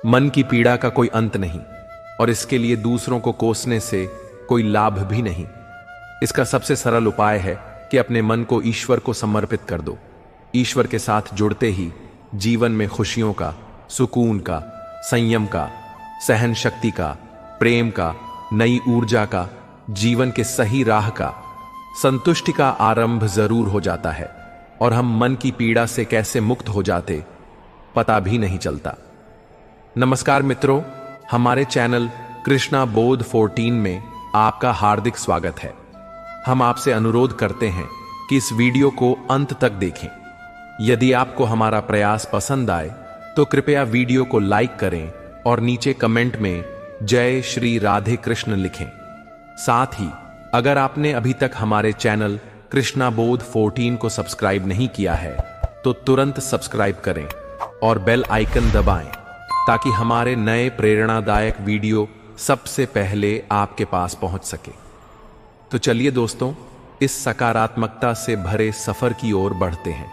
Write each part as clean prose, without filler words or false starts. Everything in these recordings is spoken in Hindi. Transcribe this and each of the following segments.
मन की पीड़ा का कोई अंत नहीं और इसके लिए दूसरों को कोसने से कोई लाभ भी नहीं। इसका सबसे सरल उपाय है कि अपने मन को ईश्वर को समर्पित कर दो। ईश्वर के साथ जुड़ते ही जीवन में खुशियों का, सुकून का, संयम का, सहन शक्ति का, प्रेम का, नई ऊर्जा का, जीवन के सही राह का, संतुष्टि का आरंभ जरूर हो जाता है और हम मन की पीड़ा से कैसे मुक्त हो जाते पता भी नहीं चलता। नमस्कार मित्रों, हमारे चैनल कृष्णा बोध 14 में आपका हार्दिक स्वागत है। हम आपसे अनुरोध करते हैं कि इस वीडियो को अंत तक देखें। यदि आपको हमारा प्रयास पसंद आए तो कृपया वीडियो को लाइक करें और नीचे कमेंट में जय श्री राधे कृष्ण लिखें। साथ ही अगर आपने अभी तक हमारे चैनल कृष्णा बोध 14 को सब्सक्राइब नहीं किया है तो तुरंत सब्सक्राइब करें और बेल आइकन दबाएं ताकि हमारे नए प्रेरणादायक वीडियो सबसे पहले आपके पास पहुंच सके। तो चलिए दोस्तों, इस सकारात्मकता से भरे सफर की ओर बढ़ते हैं।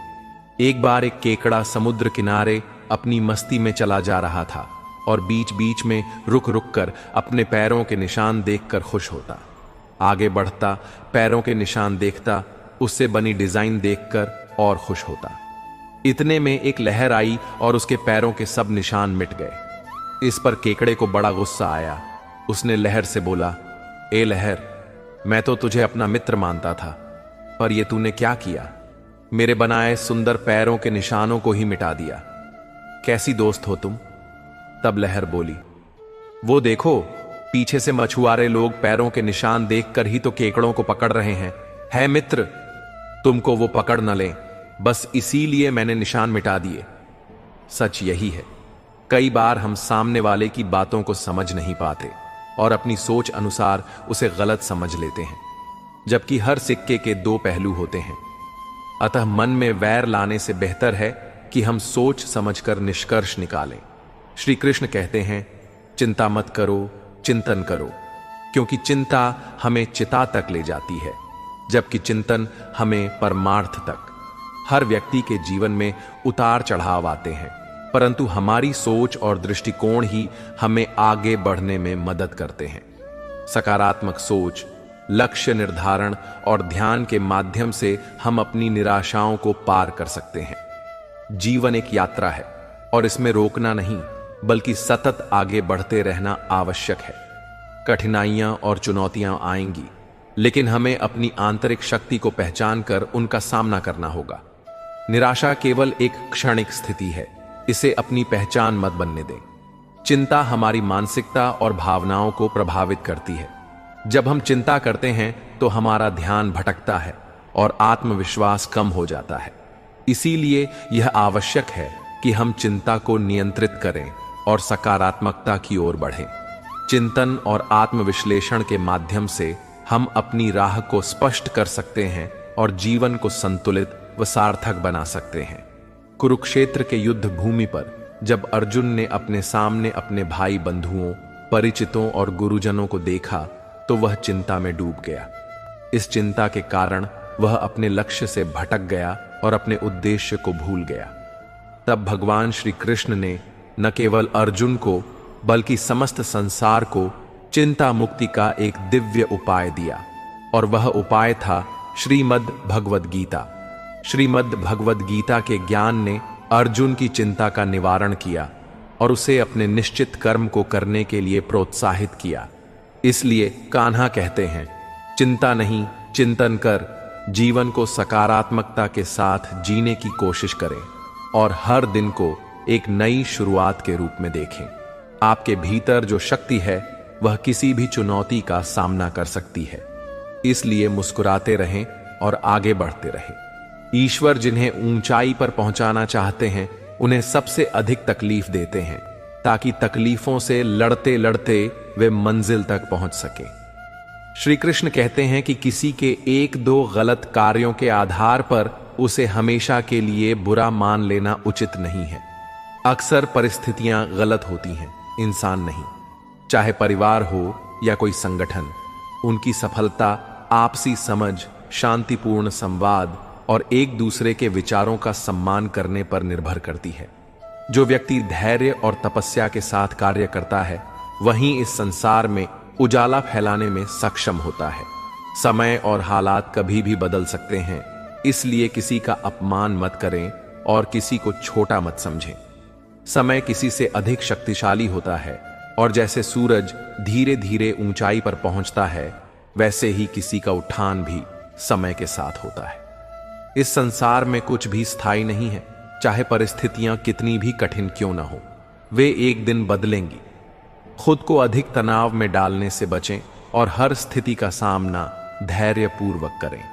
एक बार एक केकड़ा समुद्र किनारे अपनी मस्ती में चला जा रहा था और बीच बीच में रुक रुक कर अपने पैरों के निशान देखकर खुश होता। आगे बढ़ता, पैरों के निशान देखता, उससे बनी डिजाइन देखकर और खुश होता। इतने में एक लहर आई और उसके पैरों के सब निशान मिट गए। इस पर केकड़े को बड़ा गुस्सा आया। उसने लहर से बोला, ए लहर, मैं तो तुझे अपना मित्र मानता था, पर यह तूने क्या किया? मेरे बनाए सुंदर पैरों के निशानों को ही मिटा दिया। कैसी दोस्त हो तुम? तब लहर बोली, वो देखो, पीछे से मछुआरे लोग पैरों के निशान देखकर ही तो केकड़ों को पकड़ रहे हैं। है मित्र, तुमको वो पकड़ न लें, बस इसीलिए मैंने निशान मिटा दिए। सच यही है, कई बार हम सामने वाले की बातों को समझ नहीं पाते और अपनी सोच अनुसार उसे गलत समझ लेते हैं, जबकि हर सिक्के के दो पहलू होते हैं। अतः मन में वैर लाने से बेहतर है कि हम सोच समझकर निष्कर्ष निकालें। श्री कृष्ण कहते हैं, चिंता मत करो, चिंतन करो, क्योंकि चिंता हमें चिता तक ले जाती है, जबकि चिंतन हमें परमार्थ तक। हर व्यक्ति के जीवन में उतार चढ़ाव आते हैं, परंतु हमारी सोच और दृष्टिकोण ही हमें आगे बढ़ने में मदद करते हैं। सकारात्मक सोच, लक्ष्य निर्धारण और ध्यान के माध्यम से हम अपनी निराशाओं को पार कर सकते हैं। जीवन एक यात्रा है और इसमें रोकना नहीं बल्कि सतत आगे बढ़ते रहना आवश्यक है। कठिनाइयां और चुनौतियां आएंगी, लेकिन हमें अपनी आंतरिक शक्ति को पहचान कर उनका सामना करना होगा। निराशा केवल एक क्षणिक स्थिति है, इसे अपनी पहचान मत बनने दें। चिंता हमारी मानसिकता और भावनाओं को प्रभावित करती है। जब हम चिंता करते हैं तो हमारा ध्यान भटकता है और आत्मविश्वास कम हो जाता है। इसीलिए यह आवश्यक है कि हम चिंता को नियंत्रित करें और सकारात्मकता की ओर बढ़ें। चिंतन और आत्मविश्लेषण के माध्यम से हम अपनी राह को स्पष्ट कर सकते हैं और जीवन को संतुलित व सार्थक बना सकते हैं। कुरुक्षेत्र के युद्ध भूमि पर जब अर्जुन ने अपने सामने अपने भाई बंधुओं, परिचितों और गुरुजनों को देखा तो वह चिंता में डूब गया। इस चिंता के कारण वह अपने लक्ष्य से भटक गया और अपने उद्देश्य को भूल गया। तब भगवान श्री कृष्ण ने न केवल अर्जुन को बल्कि समस्त संसार को चिंता मुक्ति का एक दिव्य उपाय दिया, और वह उपाय था श्रीमद् भगवद गीता। श्रीमद् भगवद गीता के ज्ञान ने अर्जुन की चिंता का निवारण किया और उसे अपने निश्चित कर्म को करने के लिए प्रोत्साहित किया। इसलिए कान्हा कहते हैं, चिंता नहीं, चिंतन कर। जीवन को सकारात्मकता के साथ जीने की कोशिश करें और हर दिन को एक नई शुरुआत के रूप में देखें। आपके भीतर जो शक्ति है वह किसी भी चुनौती का सामना कर सकती है। इसलिए मुस्कुराते रहें और आगे बढ़ते रहें। ईश्वर जिन्हें ऊंचाई पर पहुंचाना चाहते हैं उन्हें सबसे अधिक तकलीफ देते हैं, ताकि तकलीफों से लड़ते लड़ते वे मंजिल तक पहुंच सके। श्री कृष्ण कहते हैं कि किसी के एक दो गलत कार्यों के आधार पर उसे हमेशा के लिए बुरा मान लेना उचित नहीं है। अक्सर परिस्थितियां गलत होती हैं, इंसान नहीं। चाहे परिवार हो या कोई संगठन, उनकी सफलता आपसी समझ, शांतिपूर्ण संवाद और एक दूसरे के विचारों का सम्मान करने पर निर्भर करती है। जो व्यक्ति धैर्य और तपस्या के साथ कार्य करता है वहीं इस संसार में उजाला फैलाने में सक्षम होता है। समय और हालात कभी भी बदल सकते हैं, इसलिए किसी का अपमान मत करें और किसी को छोटा मत समझें। समय किसी से अधिक शक्तिशाली होता है और जैसे सूरज धीरे धीरे ऊंचाई पर पहुंचता है वैसे ही किसी का उठान भी समय के साथ होता है। इस संसार में कुछ भी स्थायी नहीं है, चाहे परिस्थितियां कितनी भी कठिन क्यों ना हो, वे एक दिन बदलेंगी। खुद को अधिक तनाव में डालने से बचें और हर स्थिति का सामना धैर्यपूर्वक करें।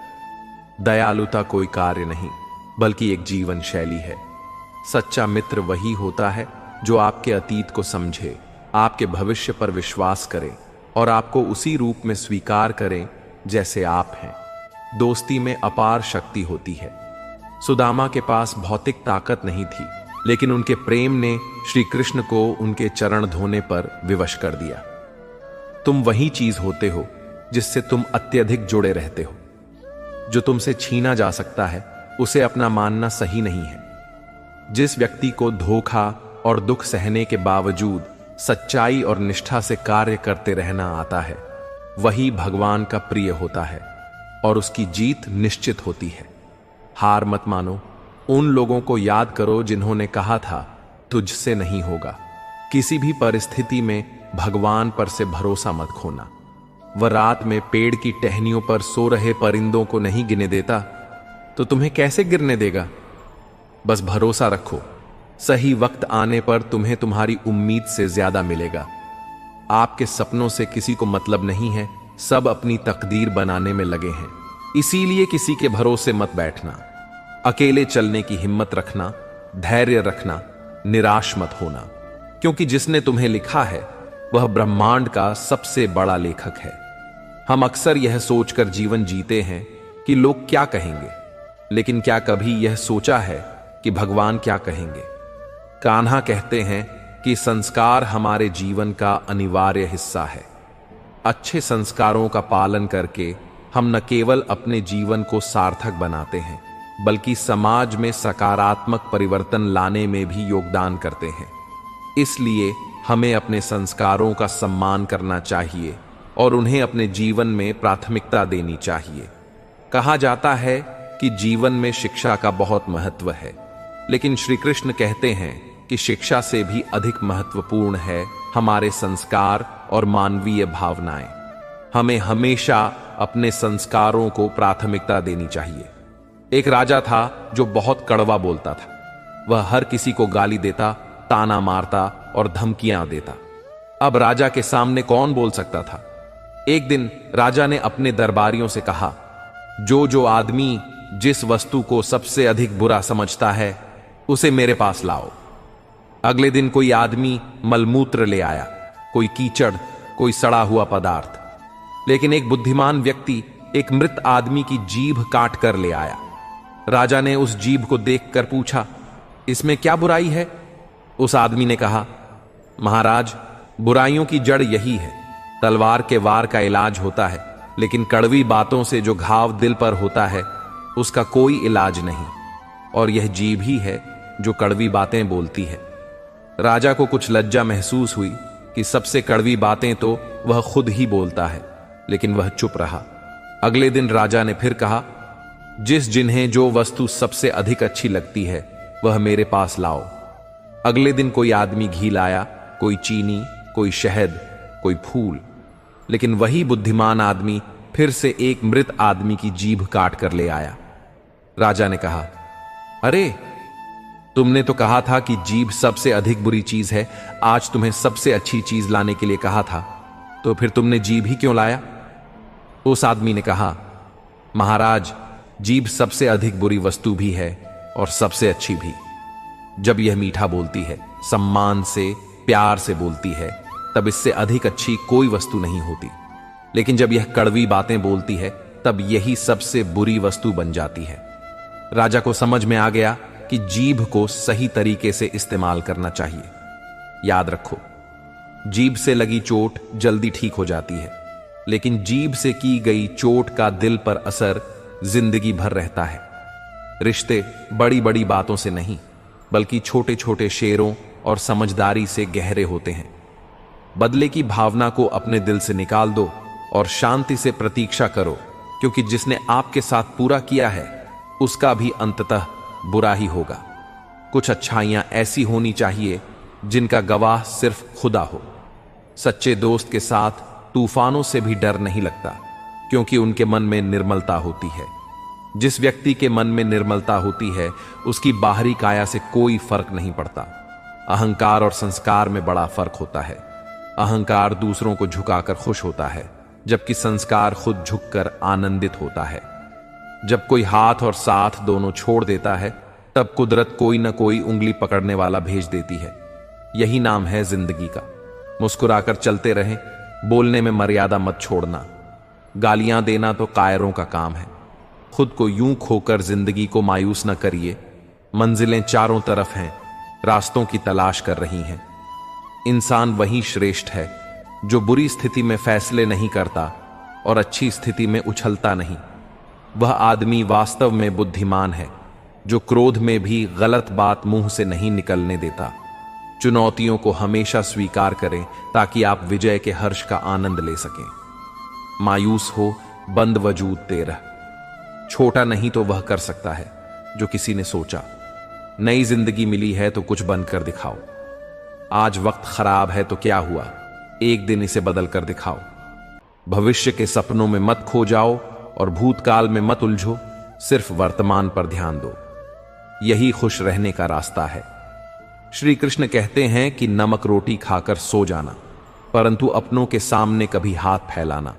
दयालुता कोई कार्य नहीं बल्कि एक जीवन शैली है। सच्चा मित्र वही होता है जो आपके अतीत को समझे, आपके भविष्य पर विश्वास करे और आपको उसी रूप में स्वीकार करें जैसे आप हैं। दोस्ती में अपार शक्ति होती है। सुदामा के पास भौतिक ताकत नहीं थी, लेकिन उनके प्रेम ने श्री कृष्ण को उनके चरण धोने पर विवश कर दिया। तुम वही चीज होते हो जिससे तुम अत्यधिक जुड़े रहते हो। जो तुमसे छीना जा सकता है उसे अपना मानना सही नहीं है। जिस व्यक्ति को धोखा और दुख सहने के बावजूद सच्चाई और निष्ठा से कार्य करते रहना आता है वही भगवान का प्रिय होता है और उसकी जीत निश्चित होती है। हार मत मानो। उन लोगों को याद करो जिन्होंने कहा था तुझसे नहीं होगा। किसी भी परिस्थिति में भगवान पर से भरोसा मत खोना। वह रात में पेड़ की टहनियों पर सो रहे परिंदों को नहीं गिने देता तो तुम्हें कैसे गिरने देगा। बस भरोसा रखो, सही वक्त आने पर तुम्हें तुम्हारी उम्मीद से ज्यादा मिलेगा। आपके सपनों से किसी को मतलब नहीं है, सब अपनी तकदीर बनाने में लगे हैं। इसीलिए किसी के भरोसे मत बैठना। अकेले चलने की हिम्मत रखना, धैर्य रखना, निराश मत होना, क्योंकि जिसने तुम्हें लिखा है वह ब्रह्मांड का सबसे बड़ा लेखक है। हम अक्सर यह सोचकर जीवन जीते हैं कि लोग क्या कहेंगे, लेकिन क्या कभी यह सोचा है कि भगवान क्या कहेंगे। कान्हा कहते हैं कि संस्कार हमारे जीवन का अनिवार्य हिस्सा है। अच्छे संस्कारों का पालन करके हम न केवल अपने जीवन को सार्थक बनाते हैं बल्कि समाज में सकारात्मक परिवर्तन लाने में भी योगदान करते हैं। इसलिए हमें अपने संस्कारों का सम्मान करना चाहिए और उन्हें अपने जीवन में प्राथमिकता देनी चाहिए। कहा जाता है कि जीवन में शिक्षा का बहुत महत्व है, लेकिन श्री कृष्ण कहते हैं कि शिक्षा से भी अधिक महत्वपूर्ण है हमारे संस्कार और मानवीय भावनाएं। हमें हमेशा अपने संस्कारों को प्राथमिकता देनी चाहिए। एक राजा था जो बहुत कड़वा बोलता था। वह हर किसी को गाली देता, ताना मारता और धमकियां देता। अब राजा के सामने कौन बोल सकता था। एक दिन राजा ने अपने दरबारियों से कहा, जो आदमी जिस वस्तु को सबसे अधिक बुरा समझता है उसे मेरे पास लाओ। अगले दिन कोई आदमी मलमूत्र ले आया, कोई कीचड़, कोई सड़ा हुआ पदार्थ। लेकिन एक बुद्धिमान व्यक्ति एक मृत आदमी की जीभ काट कर ले आया। राजा ने उस जीभ को देखकर पूछा, इसमें क्या बुराई है। उस आदमी ने कहा, महाराज, बुराइयों की जड़ यही है। तलवार के वार का इलाज होता है, लेकिन कड़वी बातों से जो घाव दिल पर होता है उसका कोई इलाज नहीं, और यह जीभ ही है जो कड़वी बातें बोलती है। राजा को कुछ लज्जा महसूस हुई कि सबसे कड़वी बातें तो वह खुद ही बोलता है, लेकिन वह चुप रहा। अगले दिन राजा ने फिर कहा, जिन्हें जो वस्तु सबसे अधिक अच्छी लगती है वह मेरे पास लाओ। अगले दिन कोई आदमी घी लाया, कोई चीनी, कोई शहद, कोई फूल। लेकिन वही बुद्धिमान आदमी फिर से एक मृत आदमी की जीभ काट कर ले आया। राजा ने कहा, अरे, तुमने तो कहा था कि जीभ सबसे अधिक बुरी चीज है। आज तुम्हें सबसे अच्छी चीज लाने के लिए कहा था, तो फिर तुमने जीभ ही क्यों लाया। उस आदमी ने कहा, महाराज, जीभ सबसे अधिक बुरी वस्तु भी है और सबसे अच्छी भी। जब यह मीठा बोलती है, सम्मान से, प्यार से बोलती है, तब इससे अधिक अच्छी कोई वस्तु नहीं होती। लेकिन जब यह कड़वी बातें बोलती है तब यही सबसे बुरी वस्तु बन जाती है। राजा को समझ में आ गया कि जीभ को सही तरीके से इस्तेमाल करना चाहिए। याद रखो, जीभ से लगी चोट जल्दी ठीक हो जाती है, लेकिन जीभ से की गई चोट का दिल पर असर जिंदगी भर रहता है। रिश्ते बड़ी बड़ी बातों से नहीं बल्कि छोटे छोटे शेरों और समझदारी से गहरे होते हैं। बदले की भावना को अपने दिल से निकाल दो और शांति से प्रतीक्षा करो, क्योंकि जिसने आपके साथ पूरा किया है उसका भी अंततः बुरा ही होगा। कुछ अच्छाइयां ऐसी होनी चाहिए जिनका गवाह सिर्फ खुदा हो। सच्चे दोस्त के साथ तूफानों से भी डर नहीं लगता, क्योंकि उनके मन में निर्मलता होती है। जिस व्यक्ति के मन में निर्मलता होती है उसकी बाहरी काया से कोई फर्क नहीं पड़ता। अहंकार और संस्कार में बड़ा फर्क होता है। अहंकार दूसरों को झुकाकर खुश होता है, जबकि संस्कार खुद झुककर आनंदित होता है। जब कोई हाथ और साथ दोनों छोड़ देता है, तब कुदरत कोई ना कोई उंगली पकड़ने वाला भेज देती है। यही नाम है जिंदगी का। मुस्कुराकर चलते रहें, बोलने में मर्यादा मत छोड़ना। गालियां देना तो कायरों का काम है। खुद को यूं खोकर जिंदगी को मायूस न करिए। मंजिलें चारों तरफ हैं, रास्तों की तलाश कर रही हैं। इंसान वही श्रेष्ठ है जो बुरी स्थिति में फैसले नहीं करता और अच्छी स्थिति में उछलता नहीं। वह आदमी वास्तव में बुद्धिमान है जो क्रोध में भी गलत बात मुंह से नहीं निकलने देता। चुनौतियों को हमेशा स्वीकार करें ताकि आप विजय के हर्ष का आनंद ले सकें। मायूस हो बंद वजूद तेरह। छोटा नहीं तो वह कर सकता है जो किसी ने सोचा। नई जिंदगी मिली है तो कुछ बनकर दिखाओ। आज वक्त खराब है तो क्या हुआ, एक दिन इसे बदल कर दिखाओ। भविष्य के सपनों में मत खो जाओ और भूतकाल में मत उलझो, सिर्फ वर्तमान पर ध्यान दो। यही खुश रहने का रास्ता है। श्री कृष्ण कहते हैं कि नमक रोटी खाकर सो जाना, परंतु अपनों के सामने कभी हाथ फैलाना,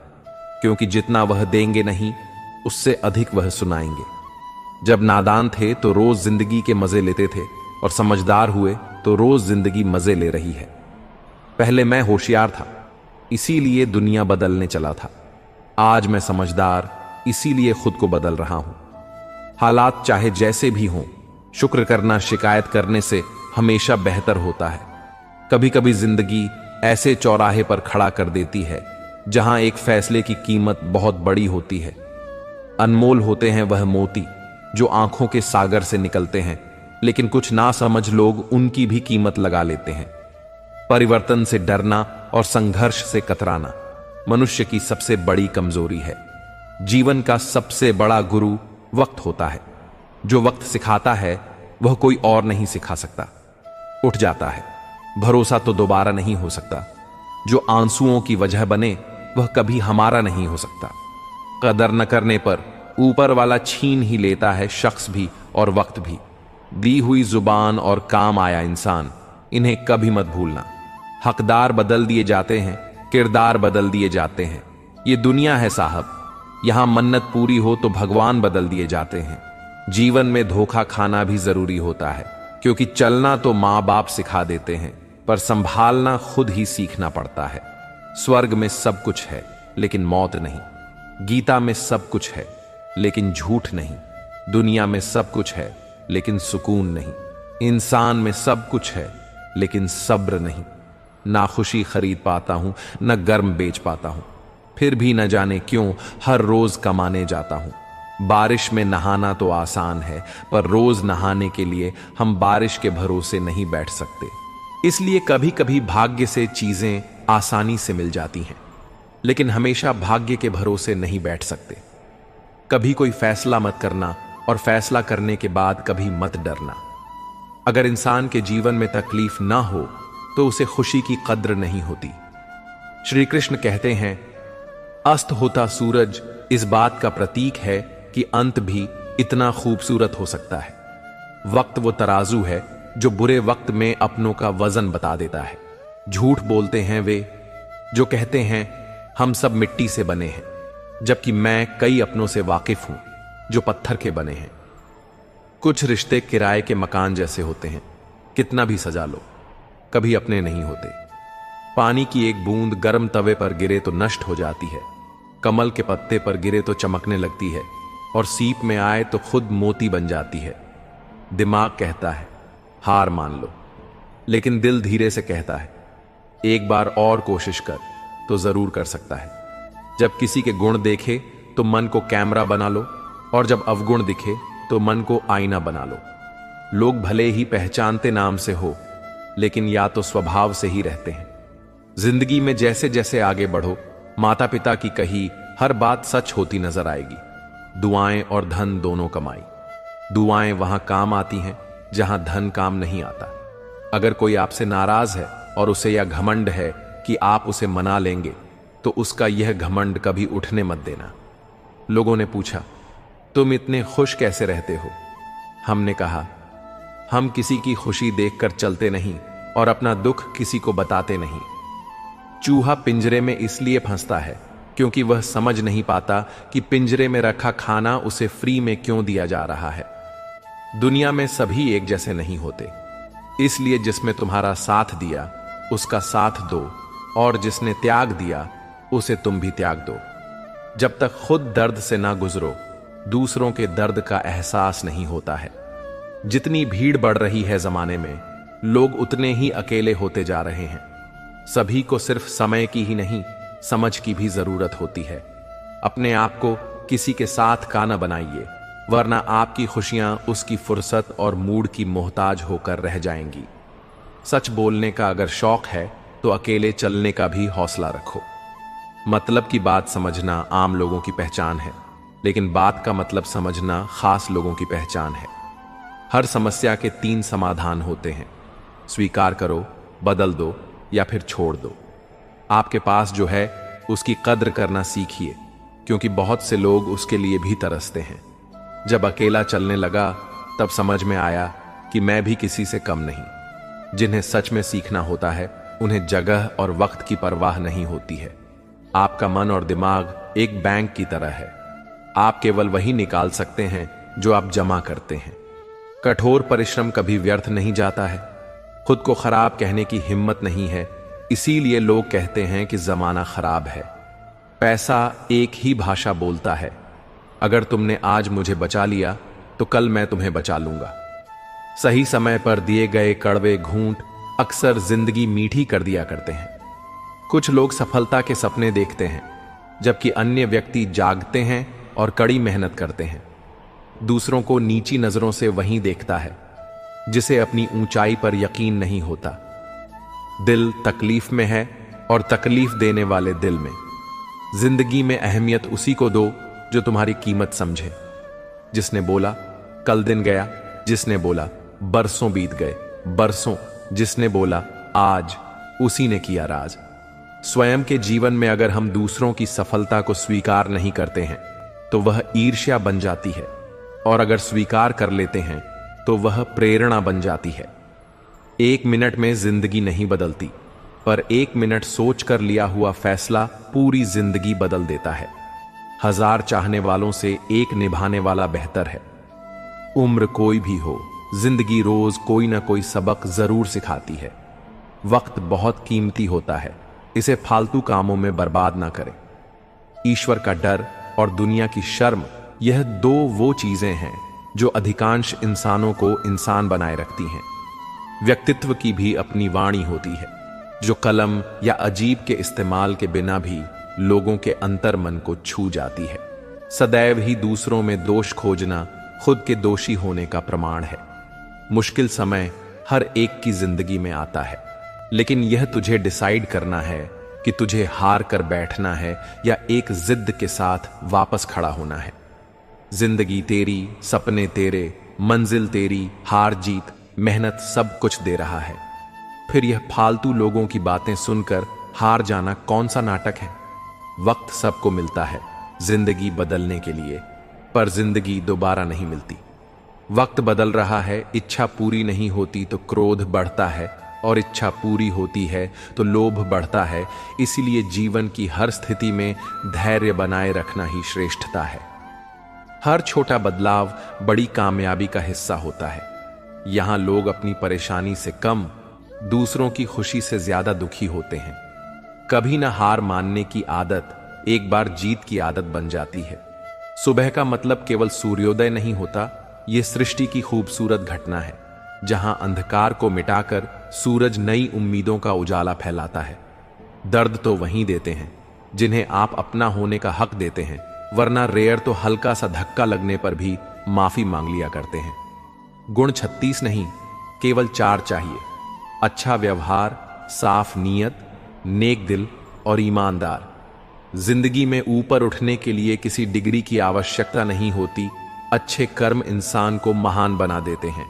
क्योंकि जितना वह देंगे नहीं उससे अधिक वह सुनाएंगे। जब नादान थे तो रोज जिंदगी के मजे लेते थे और समझदार हुए तो रोज जिंदगी मजे ले रही है। पहले मैं होशियार था, इसीलिए दुनिया बदलने चला था। आज मैं समझदार, इसीलिए खुद को बदल रहा हूं। हालात चाहे जैसे भी हों, शुक्र करना शिकायत करने से हमेशा बेहतर होता है। कभी कभी जिंदगी ऐसे चौराहे पर खड़ा कर देती है जहां एक फैसले की कीमत बहुत बड़ी होती है। अनमोल होते हैं वह मोती जो आंखों के सागर से निकलते हैं, लेकिन कुछ नासमझ लोग उनकी भी कीमत लगा लेते हैं। परिवर्तन से डरना और संघर्ष से कतराना मनुष्य की सबसे बड़ी कमजोरी है। जीवन का सबसे बड़ा गुरु वक्त होता है। जो वक्त सिखाता है वह कोई और नहीं सिखा सकता। उठ जाता है, भरोसा तो दोबारा नहीं हो सकता। जो आंसुओं की वजह बने वह कभी हमारा नहीं हो सकता। कदर न करने पर ऊपर वाला छीन ही लेता है शख्स भी और वक्त भी। दी हुई जुबान और काम आया इंसान, इन्हें कभी मत भूलना। हकदार बदल दिए जाते हैं, किरदार बदल दिए जाते हैं। ये दुनिया है साहब, यहां मन्नत पूरी हो तो भगवान बदल दिए जाते हैं। जीवन में धोखा खाना भी जरूरी होता है, क्योंकि चलना तो मां बाप सिखा देते हैं, पर संभालना खुद ही सीखना पड़ता है। स्वर्ग में सब कुछ है लेकिन मौत नहीं। गीता में सब कुछ है लेकिन झूठ नहीं। दुनिया में सब कुछ है लेकिन सुकून नहीं। इंसान में सब कुछ है लेकिन सब्र नहीं। ना खुशी खरीद पाता हूं, न गर्म बेच पाता हूं, फिर भी न जाने क्यों हर रोज कमाने जाता हूं। बारिश में नहाना तो आसान है, पर रोज नहाने के लिए हम बारिश के भरोसे नहीं बैठ सकते। इसलिए कभी कभी भाग्य से चीजें आसानी से मिल जाती हैं, लेकिन हमेशा भाग्य के भरोसे नहीं बैठ सकते। कभी कोई फैसला मत करना और फैसला करने के बाद कभी मत डरना। अगर इंसान के जीवन में तकलीफ ना हो तो उसे खुशी की कद्र नहीं होती। श्री कृष्ण कहते हैं, अस्त होता सूरज इस बात का प्रतीक है कि अंत भी इतना खूबसूरत हो सकता है। वक्त वो तराजू है जो बुरे वक्त में अपनों का वजन बता देता है। झूठ बोलते हैं वे जो कहते हैं हम सब मिट्टी से बने हैं, जबकि मैं कई अपनों से वाकिफ हूं जो पत्थर के बने हैं। कुछ रिश्ते किराए के मकान जैसे होते हैं, कितना भी सजा लो कभी अपने नहीं होते। पानी की एक बूंद गर्म तवे पर गिरे तो नष्ट हो जाती है, कमल के पत्ते पर गिरे तो चमकने लगती है, और सीप में आए तो खुद मोती बन जाती है। दिमाग कहता है हार मान लो, लेकिन दिल धीरे से कहता है एक बार और कोशिश कर तो जरूर कर सकता है। जब किसी के गुण देखे तो मन को कैमरा बना लो, और जब अवगुण दिखे तो मन को आईना बना लो। लोग भले ही पहचानते नाम से हो, लेकिन या तो स्वभाव से ही रहते हैं। जिंदगी में जैसे जैसे आगे बढ़ो, माता पिता की कही हर बात सच होती नजर आएगी। दुआएं और धन दोनों कमाई। दुआएं वहां काम आती हैं जहां धन काम नहीं आता। अगर कोई आपसे नाराज है और उसे यह घमंड है कि आप उसे मना लेंगे, तो उसका यह घमंड कभी उठने मत देना। लोगों ने पूछा, तुम इतने खुश कैसे रहते हो? हमने कहा, हम किसी की खुशी देखकर चलते नहीं और अपना दुख किसी को बताते नहीं। चूहा पिंजरे में इसलिए फंसता है क्योंकि वह समझ नहीं पाता कि पिंजरे में रखा खाना उसे फ्री में क्यों दिया जा रहा है। दुनिया में सभी एक जैसे नहीं होते, इसलिए जिसमें तुम्हारा साथ दिया उसका साथ दो, और जिसने त्याग दिया उसे तुम भी त्याग दो। जब तक खुद दर्द से ना गुजरो, दूसरों के दर्द का एहसास नहीं होता है। जितनी भीड़ बढ़ रही है जमाने में, लोग उतने ही अकेले होते जा रहे हैं। सभी को सिर्फ समय की ही नहीं, समझ की भी जरूरत होती है। अपने आप को किसी के साथ का न बनाइए, वरना आपकी खुशियां उसकी फुर्सत और मूड की मोहताज होकर रह जाएंगी। सच बोलने का अगर शौक है तो अकेले चलने का भी हौसला रखो। मतलब की बात समझना आम लोगों की पहचान है, लेकिन बात का मतलब समझना खास लोगों की पहचान है। हर समस्या के 3 समाधान होते हैं, स्वीकार करो, बदल दो या फिर छोड़ दो। आपके पास जो है उसकी कद्र करना सीखिए, क्योंकि बहुत से लोग उसके लिए भी तरसते हैं। जब अकेला चलने लगा तब समझ में आया कि मैं भी किसी से कम नहीं। जिन्हें सच में सीखना होता है, उन्हें जगह और वक्त की परवाह नहीं होती है। आपका मन और दिमाग एक बैंक की तरह है। आप केवल वही निकाल सकते हैं जो आप जमा करते हैं। कठोर परिश्रम कभी व्यर्थ नहीं जाता है। खुद को खराब कहने की हिम्मत नहीं है, इसीलिए लोग कहते हैं कि जमाना खराब है। पैसा एक ही भाषा बोलता है। अगर तुमने आज मुझे बचा लिया तो कल मैं तुम्हें बचा लूंगा। सही समय पर दिए गए कड़वे घूंट अक्सर जिंदगी मीठी कर दिया करते हैं। कुछ लोग सफलता के सपने देखते हैं, जबकि अन्य व्यक्ति जागते हैं और कड़ी मेहनत करते हैं। दूसरों को नीची नजरों से वही देखता है जिसे अपनी ऊंचाई पर यकीन नहीं होता। दिल तकलीफ में है और तकलीफ देने वाले दिल में। जिंदगी में अहमियत उसी को दो जो तुम्हारी कीमत समझे। जिसने बोला कल दिन गया, जिसने बोला बरसों बीत गए, बरसों, जिसने बोला आज, उसी ने किया राज। स्वयं के जीवन में अगर हम दूसरों की सफलता को स्वीकार नहीं करते हैं तो वह ईर्ष्या बन जाती है, और अगर स्वीकार कर लेते हैं तो वह प्रेरणा बन जाती है। 1 मिनट में जिंदगी नहीं बदलती, पर 1 मिनट सोच कर लिया हुआ फैसला पूरी जिंदगी बदल देता है। 1000 चाहने वालों से 1 निभाने वाला बेहतर है। उम्र कोई भी हो, जिंदगी रोज कोई ना कोई सबक जरूर सिखाती है। वक्त बहुत कीमती होता है, इसे फालतू कामों में बर्बाद ना करें। ईश्वर का डर और दुनिया की शर्म, यह 2 वो चीजें हैं जो अधिकांश इंसानों को इंसान बनाए रखती हैं। व्यक्तित्व की भी अपनी वाणी होती है, जो कलम या अजीब के इस्तेमाल के बिना भी लोगों के अंतर मन को छू जाती है। सदैव ही दूसरों में दोष खोजना खुद के दोषी होने का प्रमाण है। मुश्किल समय हर एक की जिंदगी में आता है, लेकिन यह तुझे डिसाइड करना है कि तुझे हार कर बैठना है या एक जिद के साथ वापस खड़ा होना है। जिंदगी तेरी, सपने तेरे, मंजिल तेरी, हार जीत, मेहनत सब कुछ दे रहा है। फिर यह फालतू लोगों की बातें सुनकर हार जाना कौन सा नाटक है? वक्त सबको मिलता है जिंदगी बदलने के लिए, पर जिंदगी दोबारा नहीं मिलती। वक्त बदल रहा है, इच्छा पूरी नहीं होती तो क्रोध बढ़ता है, और इच्छा पूरी होती है तो लोभ बढ़ता है। इसीलिए जीवन की हर स्थिति में धैर्य बनाए रखना ही श्रेष्ठता है। हर छोटा बदलाव बड़ी कामयाबी का हिस्सा होता है। यहां लोग अपनी परेशानी से कम, दूसरों की खुशी से ज्यादा दुखी होते हैं। कभी ना हार मानने की आदत एक बार जीत की आदत बन जाती है। सुबह का मतलब केवल सूर्योदय नहीं होता, यह सृष्टि की खूबसूरत घटना है, जहां अंधकार को मिटाकर सूरज नई उम्मीदों का उजाला फैलाता है। दर्द तो वहीं देते हैं जिन्हें आप अपना होने का हक देते हैं, वरना रेयर तो हल्का सा धक्का लगने पर भी माफी मांग लिया करते हैं। गुण 36 नहीं, केवल 4 चाहिए। अच्छा व्यवहार, साफ नीयत, नेक दिल और ईमानदार। जिंदगी में ऊपर उठने के लिए किसी डिग्री की आवश्यकता नहीं होती। अच्छे कर्म इंसान को महान बना देते हैं।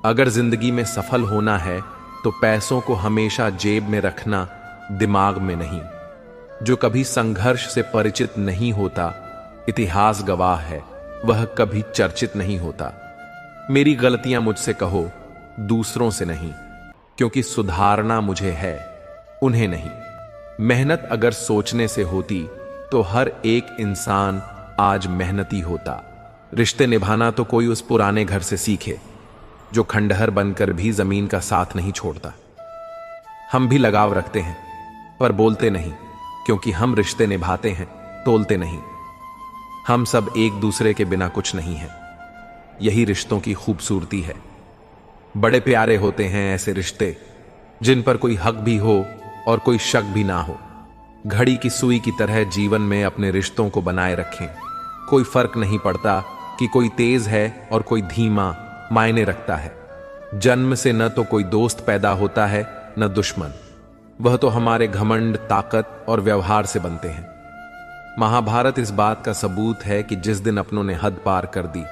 अगर जिंदगी में सफल होना है तो पैसों को हमेशा जेब में रखना, दिमाग में नहीं। जो कभी संघर्ष से परिचित नहीं होता, इतिहास गवाह है, वह कभी चर्चित नहीं होता। मेरी गलतियां मुझसे कहो, दूसरों से नहीं, क्योंकि सुधारना मुझे है, उन्हें नहीं। मेहनत अगर सोचने से होती तो हर एक इंसान आज मेहनती होता। रिश्ते निभाना तो कोई उस पुराने घर से सीखे जो खंडहर बनकर भी जमीन का साथ नहीं छोड़ता। हम भी लगाव रखते हैं पर बोलते नहीं, क्योंकि हम रिश्ते निभाते हैं, तोलते नहीं। हम सब एक दूसरे के बिना कुछ नहीं है। यही रिश्तों की खूबसूरती है। बड़े प्यारे होते हैं ऐसे रिश्ते जिन पर कोई हक भी हो और कोई शक भी ना हो। घड़ी की सुई की तरह जीवन में अपने रिश्तों को बनाए रखें। कोई फर्क नहीं पड़ता कि कोई तेज है और कोई धीमा, मायने रखता है। जन्म से न तो कोई दोस्त पैदा होता है न दुश्मन। वह तो हमारे घमंड, ताकत और व्यवहार से बनते हैं। महाभारत इस बात का सबूत है कि जिस दिन अपनों ने हद पार कर दी,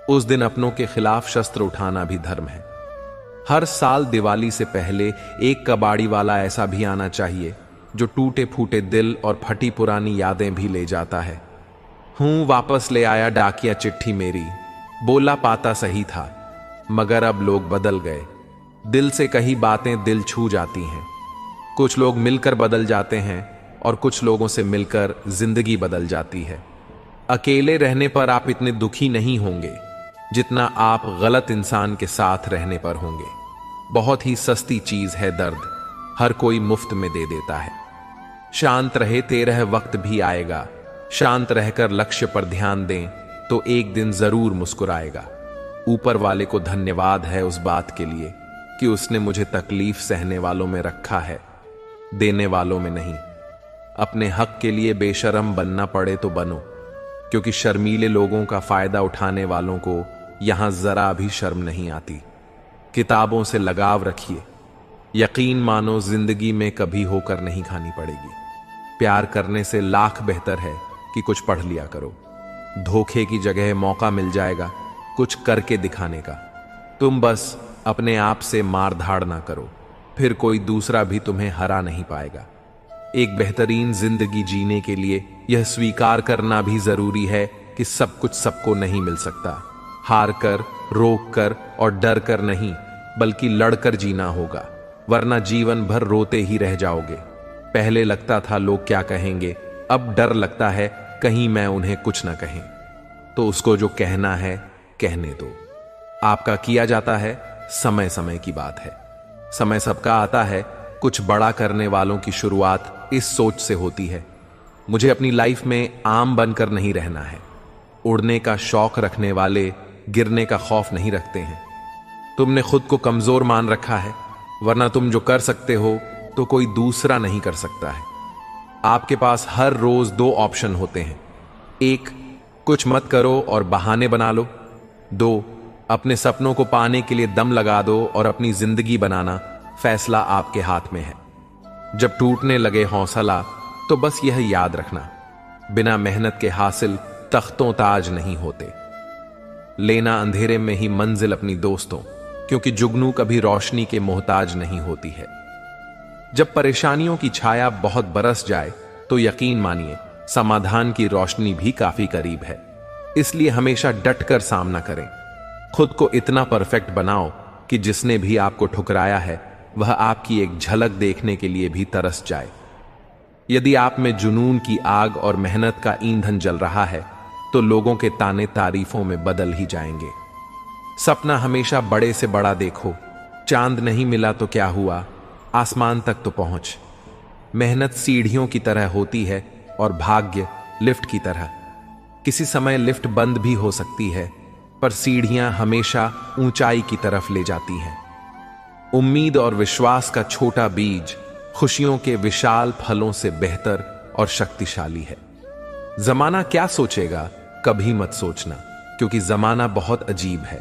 उस दिन अपनों के खिलाफ शस्त्र उठाना भी धर्म है। हर साल दिवाली से पहले एक कबाड़ी वाला ऐसा भी आना चाहिए जो टूटे फूटे दिल और फटी पुरानी यादें भी ले जाता है। वापस ले आया डाकिया चिट्ठी मेरी, बोला पाता सही था, मगर अब लोग बदल गए। दिल से कही बातें दिल छू जाती हैं। कुछ लोग मिलकर बदल जाते हैं और कुछ लोगों से मिलकर जिंदगी बदल जाती है। अकेले रहने पर आप इतने दुखी नहीं होंगे जितना आप गलत इंसान के साथ रहने पर होंगे। बहुत ही सस्ती चीज है दर्द, हर कोई मुफ्त में दे देता है। शांत रहे, तेरह वक्त भी आएगा। शांत रहकर लक्ष्य पर ध्यान दें तो एक दिन जरूर मुस्कुराएगा। ऊपर वाले को धन्यवाद है उस बात के लिए कि उसने मुझे तकलीफ सहने वालों में रखा है, देने वालों में नहीं। अपने हक के लिए बेशर्म बनना पड़े तो बनो, क्योंकि शर्मीले लोगों का फायदा उठाने वालों को यहां जरा भी शर्म नहीं आती। किताबों से लगाव रखिए। यकीन मानो जिंदगी में कभी होकर नहीं खानी पड़ेगी। प्यार करने से लाख बेहतर है कि कुछ पढ़ लिया करो। धोखे की जगह मौका मिल जाएगा कुछ करके दिखाने का। तुम बस अपने आप से मार धाड़ ना करो, फिर कोई दूसरा भी तुम्हें हरा नहीं पाएगा। एक बेहतरीन जिंदगी जीने के लिए यह स्वीकार करना भी जरूरी है कि सब कुछ सबको नहीं मिल सकता। हार कर, रोक कर और डर कर नहीं, बल्कि लड़कर जीना होगा, वरना जीवन भर रोते ही रह जाओगे। पहले लगता था लोग क्या कहेंगे, अब डर लगता है कहीं मैं उन्हें कुछ न कहें। तो उसको जो कहना है कहने दो। आपका किया जाता है, समय समय की बात है। समय सबका आता है। कुछ बड़ा करने वालों की शुरुआत इस सोच से होती है, मुझे अपनी लाइफ में आम बनकर नहीं रहना है। उड़ने का शौक रखने वाले गिरने का खौफ नहीं रखते हैं। तुमने खुद को कमजोर मान रखा है, वरना तुम जो कर सकते हो तो कोई दूसरा नहीं कर सकता है। आपके पास हर रोज 2 ऑप्शन होते हैं। 1, कुछ मत करो और बहाने बना लो। 2, अपने सपनों को पाने के लिए दम लगा दो और अपनी जिंदगी बनाना। फैसला आपके हाथ में है। जब टूटने लगे हौसला तो बस यह याद रखना, बिना मेहनत के हासिल तख्तों ताज नहीं होते। लेना अंधेरे में ही मंजिल अपनी दोस्तों, क्योंकि जुगनू कभी रोशनी के मोहताज नहीं होती है। जब परेशानियों की छाया बहुत बरस जाए तो यकीन मानिए समाधान की रोशनी भी काफी करीब है। इसलिए हमेशा डटकर सामना करें। खुद को इतना परफेक्ट बनाओ कि जिसने भी आपको ठुकराया है वह आपकी एक झलक देखने के लिए भी तरस जाए। यदि आप में जुनून की आग और मेहनत का ईंधन जल रहा है तो लोगों के ताने तारीफों में बदल ही जाएंगे। सपना हमेशा बड़े से बड़ा देखो। चांद नहीं मिला तो क्या हुआ, आसमान तक तो पहुंच। मेहनत सीढ़ियों की तरह होती है और भाग्य लिफ्ट की तरह। किसी समय लिफ्ट बंद भी हो सकती है, पर सीढ़ियां हमेशा ऊंचाई की तरफ ले जाती हैं। उम्मीद और विश्वास का छोटा बीज खुशियों के विशाल फलों से बेहतर और शक्तिशाली है। जमाना क्या सोचेगा कभी मत सोचना, क्योंकि जमाना बहुत अजीब है।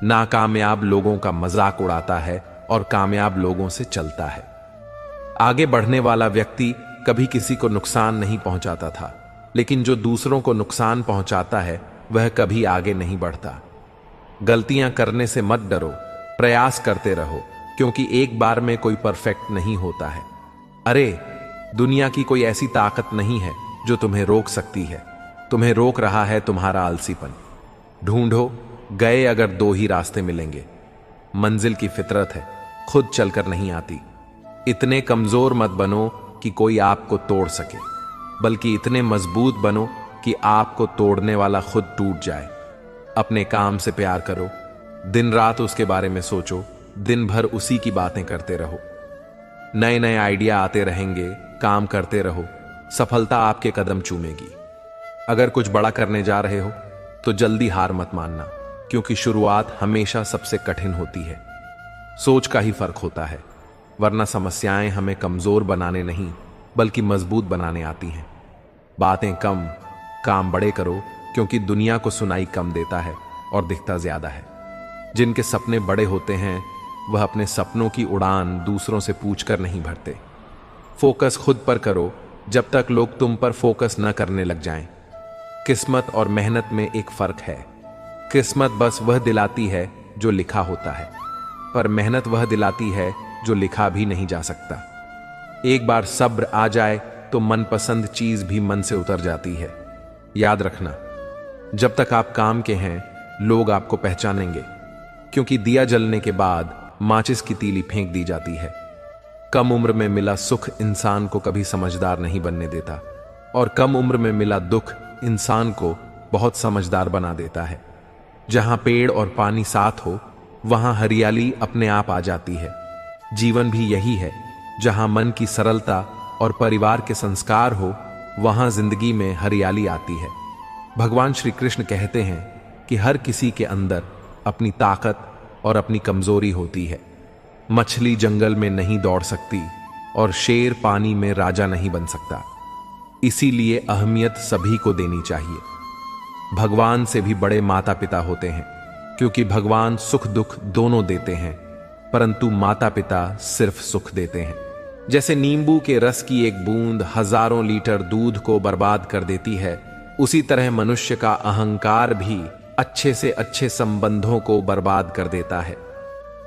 नाकामयाब लोगों का मजाक उड़ाता है और कामयाब लोगों से चलता है। आगे बढ़ने वाला व्यक्ति कभी किसी को नुकसान नहीं पहुंचाता था, लेकिन जो दूसरों को नुकसान पहुंचाता है वह कभी आगे नहीं बढ़ता। गलतियां करने से मत डरो, प्रयास करते रहो, क्योंकि एक बार में कोई परफेक्ट नहीं होता है। अरे, दुनिया की कोई ऐसी ताकत नहीं है जो तुम्हें रोक सकती है। तुम्हें रोक रहा है तुम्हारा आलसीपन। ढूंढो, गए अगर दो ही रास्ते मिलेंगे। मंजिल की फितरत है, खुद चलकर नहीं आती। इतने कमजोर मत बनो कि कोई आपको तोड़ सके, बल्कि इतने मजबूत बनो कि आपको तोड़ने वाला खुद टूट जाए। अपने काम से प्यार करो, दिन रात उसके बारे में सोचो, दिन भर उसी की बातें करते रहो। नए नए आइडिया आते रहेंगे, काम करते रहो, सफलता आपके कदम चूमेगी। अगर कुछ बड़ा करने जा रहे हो तो जल्दी हार मत मानना, क्योंकि शुरुआत हमेशा सबसे कठिन होती है। सोच का ही फर्क होता है, वरना समस्याएं हमें कमजोर बनाने नहीं बल्कि मजबूत बनाने आती हैं। बातें कम, काम बड़े करो, क्योंकि दुनिया को सुनाई कम देता है और दिखता ज्यादा है। जिनके सपने बड़े होते हैं वह अपने सपनों की उड़ान दूसरों से पूछकर नहीं भरते। फोकस खुद पर करो जब तक लोग तुम पर फोकस न करने लग जाएं। किस्मत और मेहनत में एक फर्क है। किस्मत बस वह दिलाती है जो लिखा होता है, पर मेहनत वह दिलाती है जो लिखा भी नहीं जा सकता। एक बार सब्र आ जाए तो मनपसंद चीज भी मन से उतर जाती है। याद रखना, जब तक आप काम के हैं लोग आपको पहचानेंगे, क्योंकि दिया जलने के बाद माचिस की तीली फेंक दी जाती है। कम उम्र में मिला सुख इंसान को कभी समझदार नहीं बनने देता, और कम उम्र में मिला दुख इंसान को बहुत समझदार बना देता है। जहां पेड़ और पानी साथ हो वहां हरियाली अपने आप आ जाती है। जीवन भी यही है, जहां मन की सरलता और परिवार के संस्कार हो वहां जिंदगी में हरियाली आती है। भगवान श्री कृष्ण कहते हैं कि हर किसी के अंदर अपनी ताकत और अपनी कमजोरी होती है। मछली जंगल में नहीं दौड़ सकती और शेर पानी में राजा नहीं बन सकता। इसीलिए अहमियत सभी को देनी चाहिए। भगवान से भी बड़े माता पिता होते हैं, क्योंकि भगवान सुख दुख दोनों देते हैं, परंतु माता पिता सिर्फ सुख देते हैं। जैसे नींबू के रस की एक बूंद हजारों लीटर दूध को बर्बाद कर देती है, उसी तरह मनुष्य का अहंकार भी अच्छे से अच्छे संबंधों को बर्बाद कर देता है।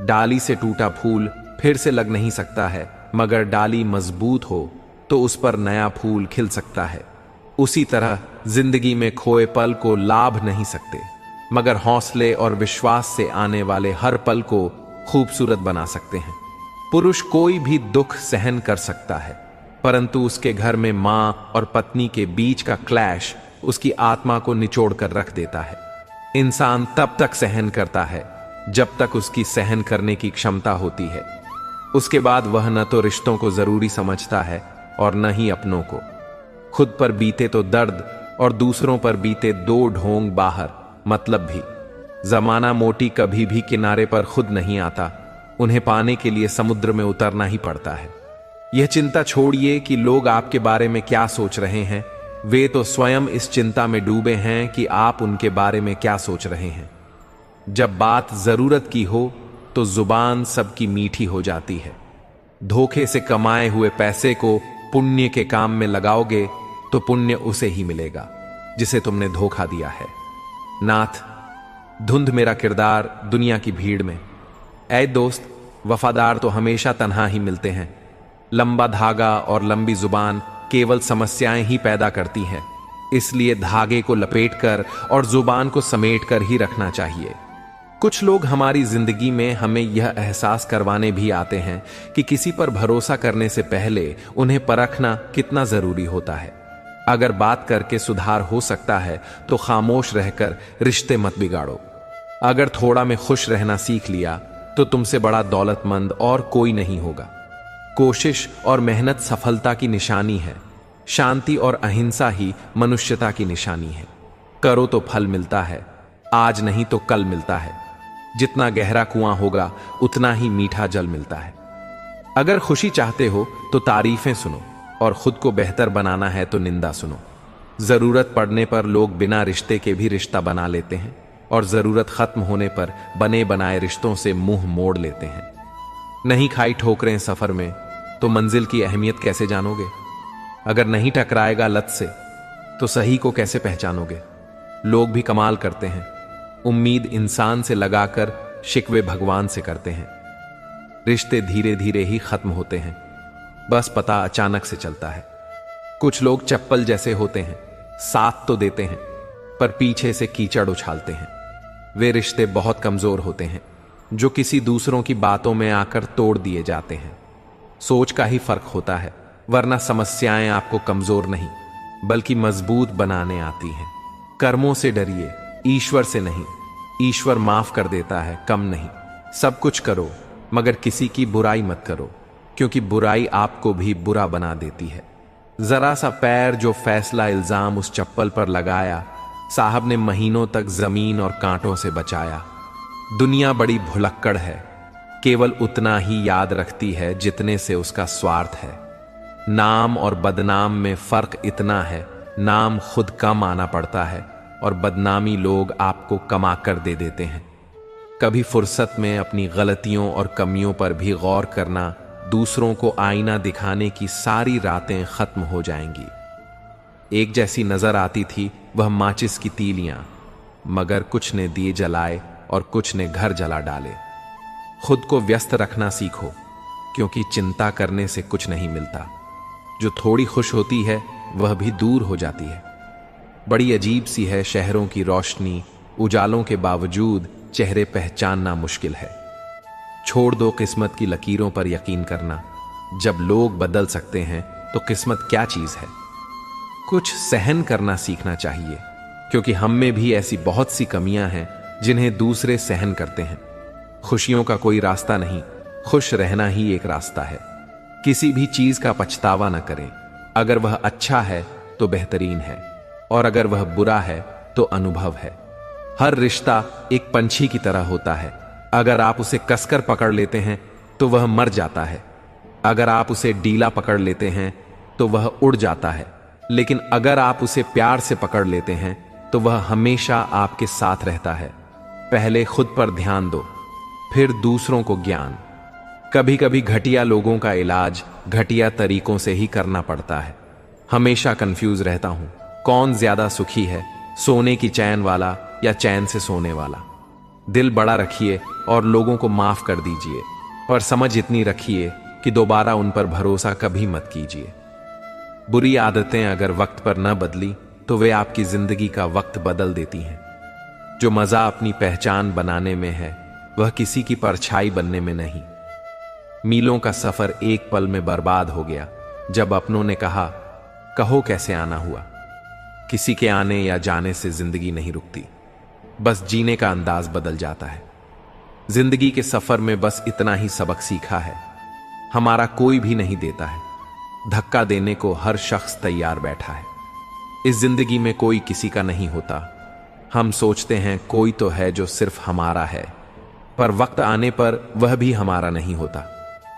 डाली से टूटा फूल फिर से लग नहीं सकता है, मगर डाली मजबूत हो तो उस पर नया फूल खिल सकता है। उसी तरह जिंदगी में खोए पल को लाभ नहीं सकते, मगर हौसले और विश्वास से आने वाले हर पल को खूबसूरत बना सकते हैं। पुरुष कोई भी दुख सहन कर सकता है, परंतु उसके घर में मां और पत्नी के बीच का क्लैश उसकी आत्मा को निचोड़ कर रख देता है। इंसान तब तक सहन करता है जब तक उसकी सहन करने की क्षमता होती है। उसके बाद वह न तो रिश्तों को जरूरी समझता है और न ही अपनों को। खुद पर बीते तो दर्द और दूसरों पर बीते दो ढोंग बाहर, मतलब भी। जमाना मोटी कभी भी किनारे पर खुद नहीं आता, उन्हें पाने के लिए समुद्र में उतरना ही पड़ता है। यह चिंता छोड़िए कि लोग आपके बारे में क्या सोच रहे हैं, वे तो स्वयं इस चिंता में डूबे हैं कि आप उनके बारे में क्या सोच रहे हैं। जब बात जरूरत की हो तो जुबान सबकी मीठी हो जाती है। धोखे से कमाए हुए पैसे को पुण्य के काम में लगाओगे तो पुण्य उसे ही मिलेगा जिसे तुमने धोखा दिया है। नाथ, धुंध मेरा किरदार दुनिया की भीड़ में। ऐ दोस्त, वफादार तो हमेशा तन्हा ही मिलते हैं। लंबा धागा और लंबी जुबान केवल समस्याएं ही पैदा करती हैं, इसलिए धागे को लपेटकर और जुबान को समेटकर ही रखना चाहिए। कुछ लोग हमारी जिंदगी में हमें यह एहसास करवाने भी आते हैं कि किसी पर भरोसा करने से पहले उन्हें परखना कितना जरूरी होता है। अगर बात करके सुधार हो सकता है तो खामोश रहकर रिश्ते मत बिगाड़ो। अगर थोड़ा में खुश रहना सीख लिया तो तुमसे बड़ा दौलतमंद और कोई नहीं होगा। कोशिश और मेहनत सफलता की निशानी है। शांति और अहिंसा ही मनुष्यता की निशानी है। करो तो फल मिलता है, आज नहीं तो कल मिलता है। जितना गहरा कुआं होगा उतना ही मीठा जल मिलता है। अगर खुशी चाहते हो तो तारीफें सुनो, और खुद को बेहतर बनाना है तो निंदा सुनो। जरूरत पड़ने पर लोग बिना रिश्ते के भी रिश्ता बना लेते हैं। और जरूरत खत्म होने पर बने बनाए रिश्तों से मुंह मोड़ लेते हैं। नहीं खाई ठोकरें सफर में तो मंजिल की अहमियत कैसे जानोगे? अगर नहीं टकराएगा लत से तो सही को कैसे पहचानोगे? लोग भी कमाल करते हैं, उम्मीद इंसान से लगाकर शिकवे भगवान से करते हैं। रिश्ते धीरे धीरे ही खत्म होते हैं, बस पता अचानक से चलता है। कुछ लोग चप्पल जैसे होते हैं, साथ तो देते हैं पर पीछे से कीचड़ उछालते हैं। वे रिश्ते बहुत कमजोर होते हैं जो किसी दूसरों की बातों में आकर तोड़ दिए जाते हैं। सोच का ही फर्क होता है, वरना समस्याएं आपको कमजोर नहीं बल्कि मजबूत बनाने आती हैं। कर्मों से डरिए, ईश्वर से नहीं। ईश्वर माफ कर देता है, कम नहीं। सब कुछ करो मगर किसी की बुराई मत करो, क्योंकि बुराई आपको भी बुरा बना देती है। जरा सा पैर जो फैसला इल्जाम उस चप्पल पर लगाया, साहब ने महीनों तक जमीन और कांटों से बचाया। दुनिया बड़ी भुलक्कड़ है, केवल उतना ही याद रखती है जितने से उसका स्वार्थ है। नाम और बदनाम में फर्क इतना है, नाम खुद कम आना पड़ता है और बदनामी लोग आपको कमा कर दे देते हैं। कभी फुर्सत में अपनी गलतियों और कमियों पर भी गौर करना, दूसरों को आईना दिखाने की सारी रातें खत्म हो जाएंगी। एक जैसी नजर आती थी वह माचिस की तीलियां, मगर कुछ ने दिए जलाए और कुछ ने घर जला डाले। खुद को व्यस्त रखना सीखो, क्योंकि चिंता करने से कुछ नहीं मिलता। जो थोड़ी खुश होती है वह भी दूर हो जाती है। बड़ी अजीब सी है शहरों की रोशनी, उजालों के बावजूद चेहरे पहचानना मुश्किल है। छोड़ दो किस्मत की लकीरों पर यकीन करना। जब लोग बदल सकते हैं तो किस्मत क्या चीज है। कुछ सहन करना सीखना चाहिए, क्योंकि हम में भी ऐसी बहुत सी कमियां हैं जिन्हें दूसरे सहन करते हैं। खुशियों का कोई रास्ता नहीं, खुश रहना ही एक रास्ता है। किसी भी चीज का पछतावा न करें। अगर वह अच्छा है तो बेहतरीन है, और अगर वह बुरा है तो अनुभव है। हर रिश्ता एक पंछी की तरह होता है। अगर आप उसे कसकर पकड़ लेते हैं तो वह मर जाता है। अगर आप उसे ढीला पकड़ लेते हैं तो वह उड़ जाता है। लेकिन अगर आप उसे प्यार से पकड़ लेते हैं तो वह हमेशा आपके साथ रहता है। पहले खुद पर ध्यान दो, फिर दूसरों को ज्ञान। कभी कभी घटिया लोगों का इलाज घटिया तरीकों से ही करना पड़ता है। हमेशा कंफ्यूज रहता हूं, कौन ज्यादा सुखी है, सोने की चैन वाला या चैन से सोने वाला। दिल बड़ा रखिए और लोगों को माफ कर दीजिए, और समझ इतनी रखिए कि दोबारा उन पर भरोसा कभी मत कीजिए। बुरी आदतें अगर वक्त पर न बदली तो वे आपकी जिंदगी का वक्त बदल देती हैं। जो मजा अपनी पहचान बनाने में है वह किसी की परछाई बनने में नहीं। मीलों का सफर एक पल में बर्बाद हो गया जब अपनों ने कहा, कहो कैसे आना हुआ। किसी के आने या जाने से जिंदगी नहीं रुकती, बस जीने का अंदाज बदल जाता है। जिंदगी के सफर में बस इतना ही सबक सीखा है, हमारा कोई भी नहीं देता है। धक्का देने को हर शख्स तैयार बैठा है। इस जिंदगी में कोई किसी का नहीं होता। हम सोचते हैं कोई तो है जो सिर्फ हमारा है, पर वक्त आने पर वह भी हमारा नहीं होता।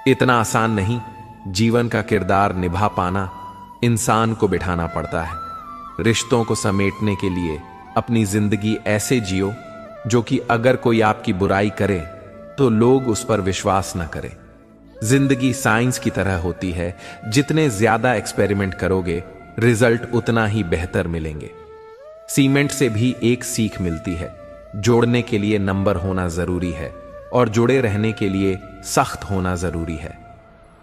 इतना आसान नहीं जीवन का किरदार निभा पाना, इंसान को बिठाना पड़ता है। रिश्तों को समेटने के लिए अपनी जिंदगी ऐसे जियो जो कि अगर कोई आपकी बुराई करे तो लोग उस पर विश्वास न करें। जिंदगी साइंस की तरह होती है, जितने ज्यादा एक्सपेरिमेंट करोगे रिजल्ट उतना ही बेहतर मिलेंगे। सीमेंट से भी एक सीख मिलती है, जोड़ने के लिए नंबर होना जरूरी है और जुड़े रहने के लिए सख्त होना जरूरी है।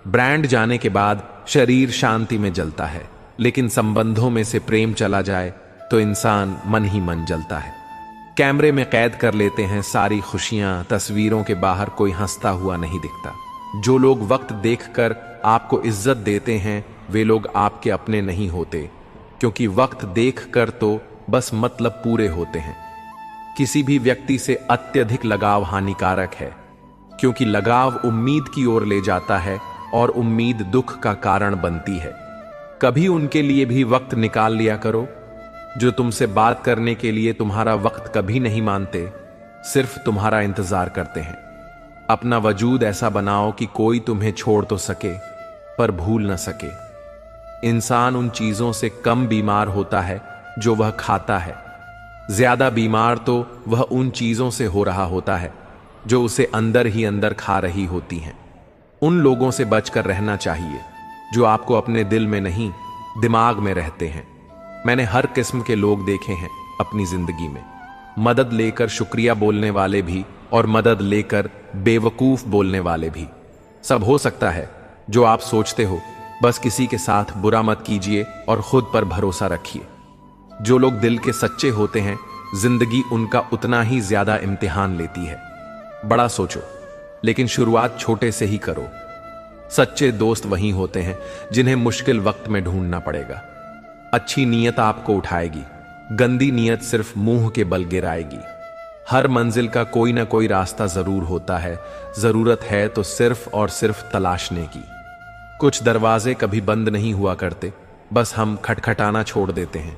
ब्रांड जाने के बाद शरीर शांति में जलता है, लेकिन संबंधों में से प्रेम चला जाए तो इंसान मन ही मन जलता है। कैमरे में कैद कर लेते हैं सारी खुशियां, तस्वीरों के बाहर कोई हंसता हुआ नहीं दिखता। जो लोग वक्त देखकर आपको इज्जत देते हैं वे लोग आपके अपने नहीं होते, क्योंकि वक्त देखकर तो बस मतलब पूरे होते हैं। किसी भी व्यक्ति से अत्यधिक लगाव हानिकारक है, क्योंकि लगाव उम्मीद की ओर ले जाता है और उम्मीद दुख का कारण बनती है। कभी उनके लिए भी वक्त निकाल लिया करो जो तुमसे बात करने के लिए तुम्हारा वक्त कभी नहीं मानते, सिर्फ तुम्हारा इंतजार करते हैं। अपना वजूद ऐसा बनाओ कि कोई तुम्हें छोड़ तो सके पर भूल न सके। इंसान उन चीजों से कम बीमार होता है जो वह खाता है। ज्यादा बीमार तो वह उन चीजों से हो रहा होता है जो उसे अंदर ही अंदर खा रही होती हैं। उन लोगों से बचकर रहना चाहिए जो आपको अपने दिल में नहीं, दिमाग में रहते हैं। मैंने हर किस्म के लोग देखे हैं अपनी जिंदगी में, मदद लेकर शुक्रिया बोलने वाले भी और मदद लेकर बेवकूफ बोलने वाले भी। सब हो सकता है जो आप सोचते हो, बस किसी के साथ बुरा मत कीजिए और खुद पर भरोसा रखिए। जो लोग दिल के सच्चे होते हैं, जिंदगी उनका उतना ही ज्यादा इम्तिहान लेती है। बड़ा सोचो, लेकिन शुरुआत छोटे से ही करो। सच्चे दोस्त वही होते हैं जिन्हें मुश्किल वक्त में ढूंढना पड़ेगा। अच्छी नीयत आपको उठाएगी, गंदी नीयत सिर्फ मुंह के बल गिराएगी। हर मंजिल का कोई ना कोई रास्ता जरूर होता है, जरूरत है तो सिर्फ और सिर्फ तलाशने की। कुछ दरवाजे कभी बंद नहीं हुआ करते, बस हम खटखटाना छोड़ देते हैं।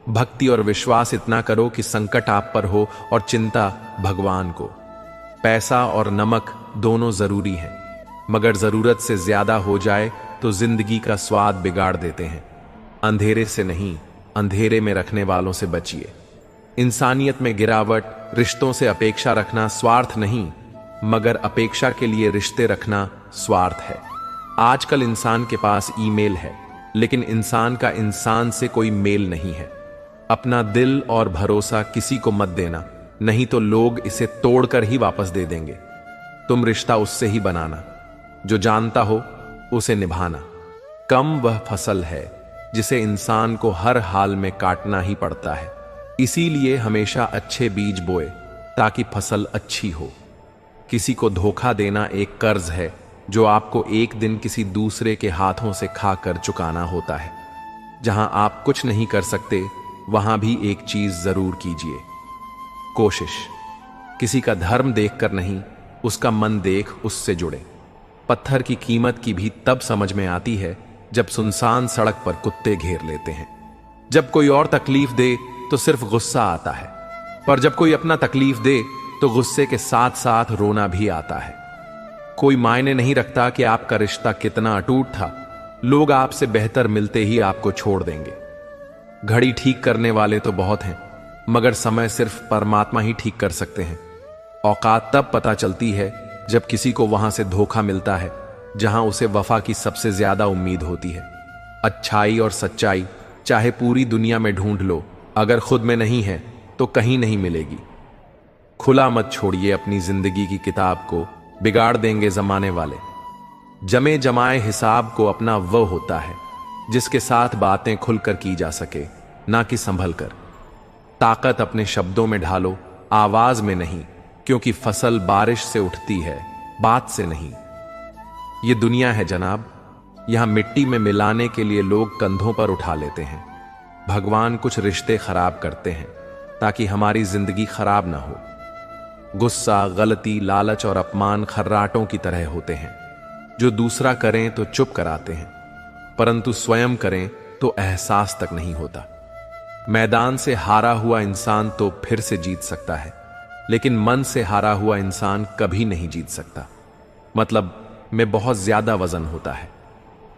भक्ति और विश्वास इतना करो कि संकट आप पर हो और चिंता भगवान को। पैसा और नमक दोनों जरूरी हैं, मगर जरूरत से ज्यादा हो जाए तो जिंदगी का स्वाद बिगाड़ देते हैं। अंधेरे से नहीं, अंधेरे में रखने वालों से बचिए। इंसानियत में गिरावट, रिश्तों से अपेक्षा रखना स्वार्थ नहीं, मगर अपेक्षा के लिए रिश्ते रखना स्वार्थ है। आजकल इंसान के पास ईमेल है, लेकिन इंसान का इंसान से कोई मेल नहीं है। अपना दिल और भरोसा किसी को मत देना, नहीं तो लोग इसे तोड़कर ही वापस दे देंगे। तुम रिश्ता उससे ही बनाना जो जानता हो, उसे निभाना। कम वह फसल है जिसे इंसान को हर हाल में काटना ही पड़ता है। इसीलिए हमेशा अच्छे बीज बोए ताकि फसल अच्छी हो। किसी को धोखा देना एक कर्ज है जो आपको एक दिन किसी दूसरे के हाथों से खाकर चुकाना होता है। जहां आप कुछ नहीं कर सकते, वहां भी एक चीज जरूर कीजिए, कोशिश। किसी का धर्म देखकर नहीं, उसका मन देख उससे जुड़े। पत्थर की कीमत की भी तब समझ में आती है जब सुनसान सड़क पर कुत्ते घेर लेते हैं। जब कोई और तकलीफ दे तो सिर्फ गुस्सा आता है, पर जब कोई अपना तकलीफ दे तो गुस्से के साथ साथ रोना भी आता है। कोई मायने नहीं रखता कि आपका रिश्ता कितना अटूट था, लोग आपसे बेहतर मिलते ही आपको छोड़ देंगे। घड़ी ठीक करने वाले तो बहुत हैं, मगर समय सिर्फ परमात्मा ही ठीक कर सकते हैं। औकात तब पता चलती है जब किसी को वहां से धोखा मिलता है जहां उसे वफा की सबसे ज्यादा उम्मीद होती है। अच्छाई और सच्चाई चाहे पूरी दुनिया में ढूंढ लो, अगर खुद में नहीं है तो कहीं नहीं मिलेगी। खुला मत छोड़िए अपनी जिंदगी की किताब को, बिगाड़ देंगे जमाने वाले। जमे जमाए हिसाब को अपना वो होता है जिसके साथ बातें खुलकर की जा सके, ना कि संभल कर। ताकत अपने शब्दों में ढालो, आवाज में नहीं, क्योंकि फसल बारिश से उठती है, बात से नहीं। ये दुनिया है जनाब, यहां मिट्टी में मिलाने के लिए लोग कंधों पर उठा लेते हैं। भगवान कुछ रिश्ते खराब करते हैं ताकि हमारी जिंदगी खराब ना हो। गुस्सा, गलती, लालच और अपमान खर्राटों की तरह होते हैं जो दूसरा करें तो चुप कराते हैं, परंतु स्वयं करें तो एहसास तक नहीं होता। मैदान से हारा हुआ इंसान तो फिर से जीत सकता है, लेकिन मन से हारा हुआ इंसान कभी नहीं जीत सकता। मतलब में बहुत ज्यादा वजन होता है,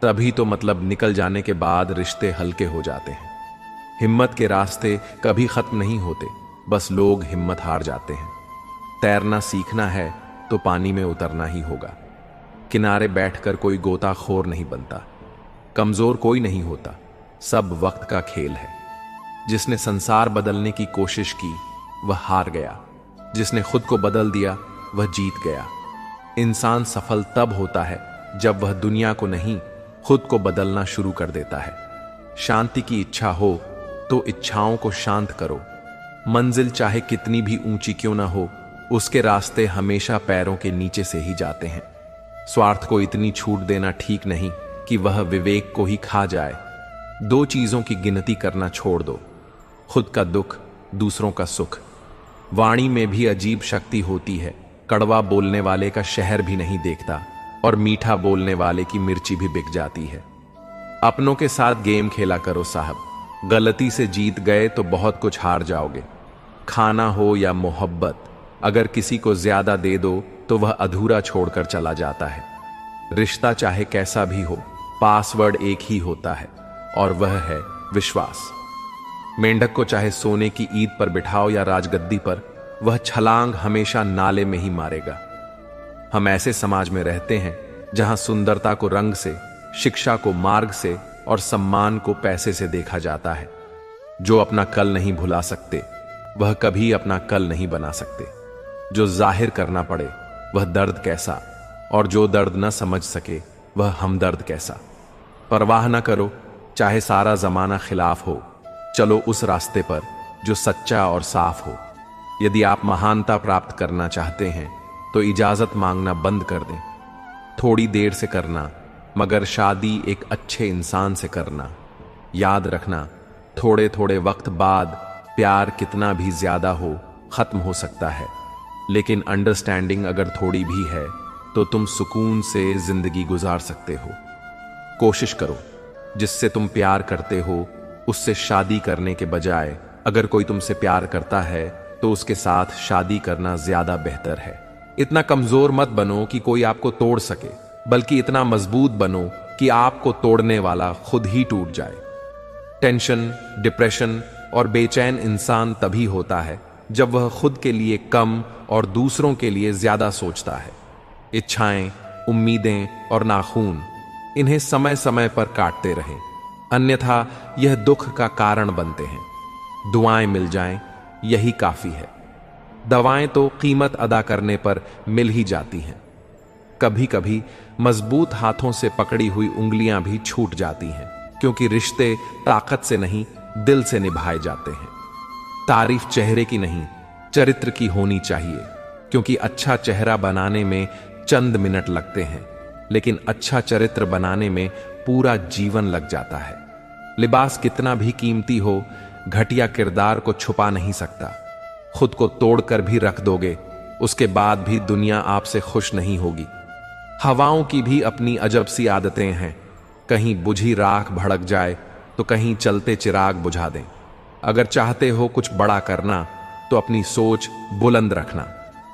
तभी तो मतलब निकल जाने के बाद रिश्ते हल्के हो जाते हैं। हिम्मत के रास्ते कभी खत्म नहीं होते, बस लोग हिम्मत हार जाते हैं। तैरना सीखना है तो पानी में उतरना ही होगा। किनारे बैठकर कोई गोताखोर नहीं बनता। कमजोर कोई नहीं होता, सब वक्त का खेल है। जिसने संसार बदलने की कोशिश की वह हार गया, जिसने खुद को बदल दिया वह जीत गया। इंसान सफल तब होता है जब वह दुनिया को नहीं, खुद को बदलना शुरू कर देता है। शांति की इच्छा हो तो इच्छाओं को शांत करो। मंजिल चाहे कितनी भी ऊंची क्यों ना हो, उसके रास्ते हमेशा पैरों के नीचे से ही जाते हैं। स्वार्थ को इतनी छूट देना ठीक नहीं कि वह विवेक को ही खा जाए। दो चीजों की गिनती करना छोड़ दो, खुद का दुख, दूसरों का सुख। वाणी में भी अजीब शक्ति होती है। कड़वा बोलने वाले का शहर भी नहीं देखता और मीठा बोलने वाले की मिर्ची भी बिक जाती है। अपनों के साथ गेम खेला करो साहब, गलती से जीत गए तो बहुत कुछ हार जाओगे। खाना हो या मोहब्बत, अगर किसी को ज्यादा दे दो तो वह अधूरा छोड़कर चला जाता है। रिश्ता चाहे कैसा भी हो, पासवर्ड एक ही होता है और वह है विश्वास। मेंढक को चाहे सोने की ईद पर बिठाओ या राजगद्दी पर, वह छलांग हमेशा नाले में ही मारेगा। हम ऐसे समाज में रहते हैं जहां सुंदरता को रंग से, शिक्षा को मार्ग से और सम्मान को पैसे से देखा जाता है। जो अपना कल नहीं भुला सकते वह कभी अपना कल नहीं बना सकते। जो जाहिर करना पड़े वह दर्द कैसा, और जो दर्द न समझ सके वह हमदर्द कैसा। परवाह न करो चाहे सारा जमाना खिलाफ हो, चलो उस रास्ते पर जो सच्चा और साफ हो। यदि आप महानता प्राप्त करना चाहते हैं तो इजाजत मांगना बंद कर दें। थोड़ी देर से करना, मगर शादी एक अच्छे इंसान से करना। याद रखना, थोड़े थोड़े वक्त बाद प्यार कितना भी ज्यादा हो खत्म हो सकता है, लेकिन अंडरस्टैंडिंग अगर थोड़ी भी है तो तुम सुकून से जिंदगी गुजार सकते हो। कोशिश करो जिससे तुम प्यार करते हो उससे शादी करने के बजाय, अगर कोई तुमसे प्यार करता है तो उसके साथ शादी करना ज्यादा बेहतर है। इतना कमजोर मत बनो कि कोई आपको तोड़ सके, बल्कि इतना मजबूत बनो कि आपको तोड़ने वाला खुद ही टूट जाए। टेंशन, डिप्रेशन और बेचैन इंसान तभी होता है जब वह खुद के लिए कम और दूसरों के लिए ज्यादा सोचता है। इच्छाएं, उम्मीदें और नाखून, इन्हें समय समय पर काटते रहें, अन्यथा यह दुख का कारण बनते हैं। दुआएं मिल जाएं, यही काफी है। दवाएं तो कीमत अदा करने पर मिल ही जाती हैं। कभी कभी मजबूत हाथों से पकड़ी हुई उंगलियां भी छूट जाती हैं, क्योंकि रिश्ते ताकत से नहीं दिल से निभाए जाते हैं। तारीफ चेहरे की नहीं चरित्र की होनी चाहिए, क्योंकि अच्छा चेहरा बनाने में चंद मिनट लगते हैं, लेकिन अच्छा चरित्र बनाने में पूरा जीवन लग जाता है। लिबास कितना भी कीमती हो, घटिया किरदार को छुपा नहीं सकता। खुद को तोड़कर भी रख दोगे, उसके बाद भी दुनिया आपसे खुश नहीं होगी। हवाओं की भी अपनी अजब सी आदतें हैं, कहीं बुझी राख भड़क जाए तो कहीं चलते चिराग बुझा दें। अगर चाहते हो कुछ बड़ा करना तो अपनी सोच बुलंद रखना,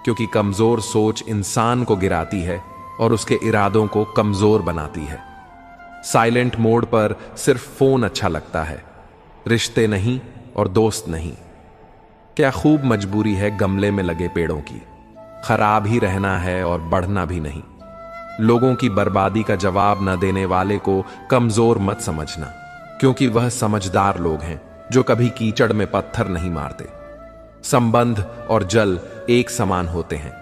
क्योंकि कमजोर सोच इंसान को गिराती है और उसके इरादों को कमजोर बनाती है। साइलेंट मोड पर सिर्फ फोन अच्छा लगता है, रिश्ते नहीं और दोस्त नहीं। क्या खूब मजबूरी है गमले में लगे पेड़ों की, खराब ही रहना है और बढ़ना भी नहीं। लोगों की बर्बादी का जवाब न देने वाले को कमजोर मत समझना, क्योंकि वह समझदार लोग हैं जो कभी कीचड़ में पत्थर नहीं मारते। संबंध और जल एक समान होते हैं,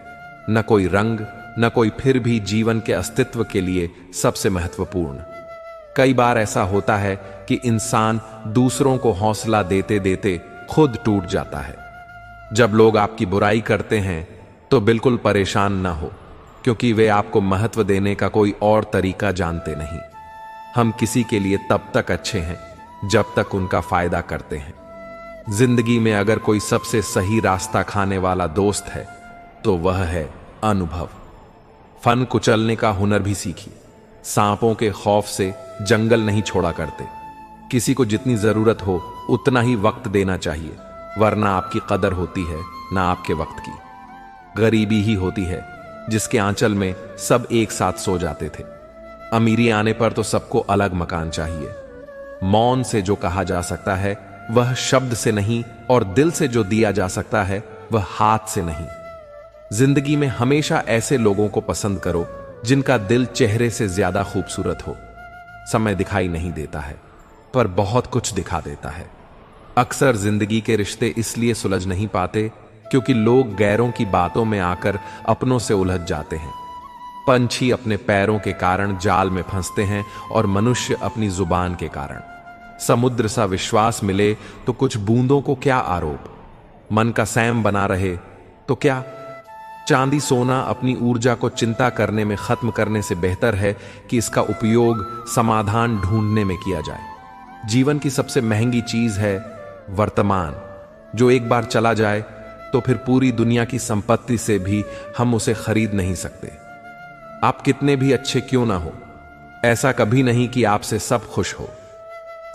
न कोई रंग न कोई, फिर भी जीवन के अस्तित्व के लिए सबसे महत्वपूर्ण। कई बार ऐसा होता है कि इंसान दूसरों को हौसला देते देते खुद टूट जाता है। जब लोग आपकी बुराई करते हैं तो बिल्कुल परेशान न हो, क्योंकि वे आपको महत्व देने का कोई और तरीका जानते नहीं। हम किसी के लिए तब तक अच्छे हैं जब तक उनका फायदा करते हैं। जिंदगी में अगर कोई सबसे सही रास्ता खाने वाला दोस्त है तो वह है अनुभव। फन कुचलने का हुनर भी सीखिए। सांपों के खौफ से जंगल नहीं छोड़ा करते। किसी को जितनी जरूरत हो उतना ही वक्त देना चाहिए, वरना आपकी कदर होती है ना आपके वक्त की। गरीबी ही होती है जिसके आंचल में सब एक साथ सो जाते थे। अमीरी आने पर तो सबको अलग मकान चाहिए। मौन से जो कहा जा सकता है वह शब्द से नहीं, और दिल से जो दिया जा सकता है वह हाथ से नहीं। जिंदगी में हमेशा ऐसे लोगों को पसंद करो जिनका दिल चेहरे से ज्यादा खूबसूरत हो। समय दिखाई नहीं देता है, पर बहुत कुछ दिखा देता है। अक्सर जिंदगी के रिश्ते इसलिए सुलझ नहीं पाते क्योंकि लोग गैरों की बातों में आकर अपनों से उलझ जाते हैं। पंछी अपने पैरों के कारण जाल में फंसते हैं और मनुष्य अपनी जुबान के कारण। समुद्र सा विश्वास मिले तो कुछ बूंदों को क्या आरोप। मन का सैम बना रहे तो क्या। चांदी सोना अपनी ऊर्जा को चिंता करने में खत्म करने से बेहतर है कि इसका उपयोग समाधान ढूंढने में किया जाए। जीवन की सबसे महंगी चीज है वर्तमान, जो एक बार चला जाए तो फिर पूरी दुनिया की संपत्ति से भी हम उसे खरीद नहीं सकते। आप कितने भी अच्छे क्यों ना हो, ऐसा कभी नहीं कि आपसे सब खुश हो।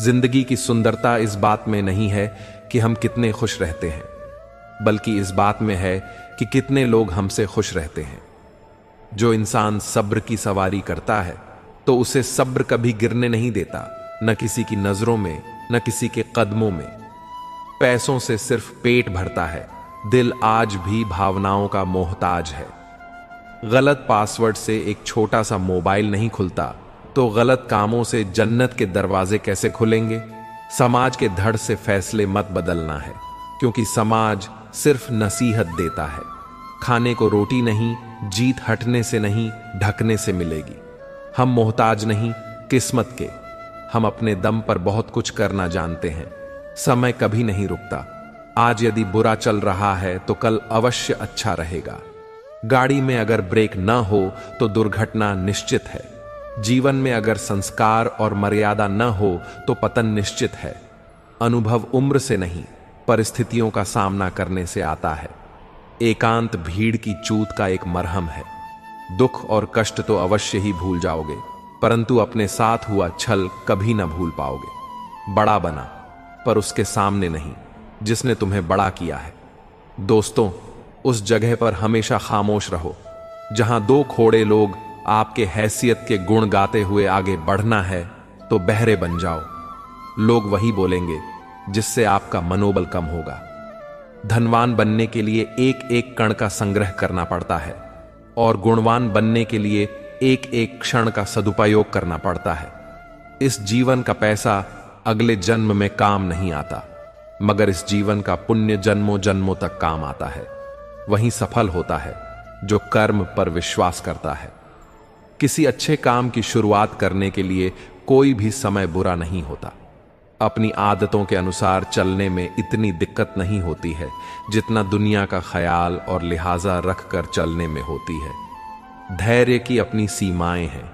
जिंदगी की सुंदरता इस बात में नहीं है कि हम कितने खुश रहते हैं, बल्कि इस बात में है कि कितने लोग हमसे खुश रहते हैं। जो इंसान सब्र की सवारी करता है तो उसे सब्र कभी गिरने नहीं देता, न किसी की नजरों में न किसी के कदमों में। पैसों से सिर्फ पेट भरता है, दिल आज भी भावनाओं का मोहताज है। गलत पासवर्ड से एक छोटा सा मोबाइल नहीं खुलता, तो गलत कामों से जन्नत के दरवाजे कैसे खुलेंगे? समाज के धड़ से फैसले मत बदलना है, क्योंकि समाज सिर्फ नसीहत देता है। खाने को रोटी नहीं, जीत हटने से नहीं, ढकने से मिलेगी। हम मोहताज नहीं, किस्मत के। हम अपने दम पर बहुत कुछ करना जानते हैं। समय कभी नहीं रुकता। आज यदि बुरा चल रहा है तो कल अवश्य अच्छा रहेगा। गाड़ी में अगर ब्रेक न हो तो दुर्घटना निश्चित है। जीवन में अगर संस्कार और मर्यादा न हो तो पतन निश्चित है। अनुभव उम्र से नहीं, परिस्थितियों का सामना करने से आता है। एकांत भीड़ की चूत का एक मरहम है। दुख और कष्ट तो अवश्य ही भूल जाओगे, परंतु अपने साथ हुआ छल कभी न भूल पाओगे। बड़ा बना, पर उसके सामने नहीं जिसने तुम्हें बड़ा किया है। दोस्तों, उस जगह पर हमेशा खामोश रहो जहां दो खोड़े लोग आपके हैसियत के गुण गाते हुए आगे बढ़ना है तो बहरे बन जाओ। लोग वही बोलेंगे जिससे आपका मनोबल कम होगा। धनवान बनने के लिए एक एक कण का संग्रह करना पड़ता है और गुणवान बनने के लिए एक एक क्षण का सदुपयोग करना पड़ता है। इस जीवन का पैसा अगले जन्म में काम नहीं आता, मगर इस जीवन का पुण्य जन्मों जन्मों तक काम आता है। वही सफल होता है जो कर्म पर विश्वास करता है। किसी अच्छे काम की शुरुआत करने के लिए कोई भी समय बुरा नहीं होता। अपनी आदतों के अनुसार चलने में इतनी दिक्कत नहीं होती है जितना दुनिया का ख्याल और लिहाजा रखकर चलने में होती है। धैर्य की अपनी सीमाएं हैं।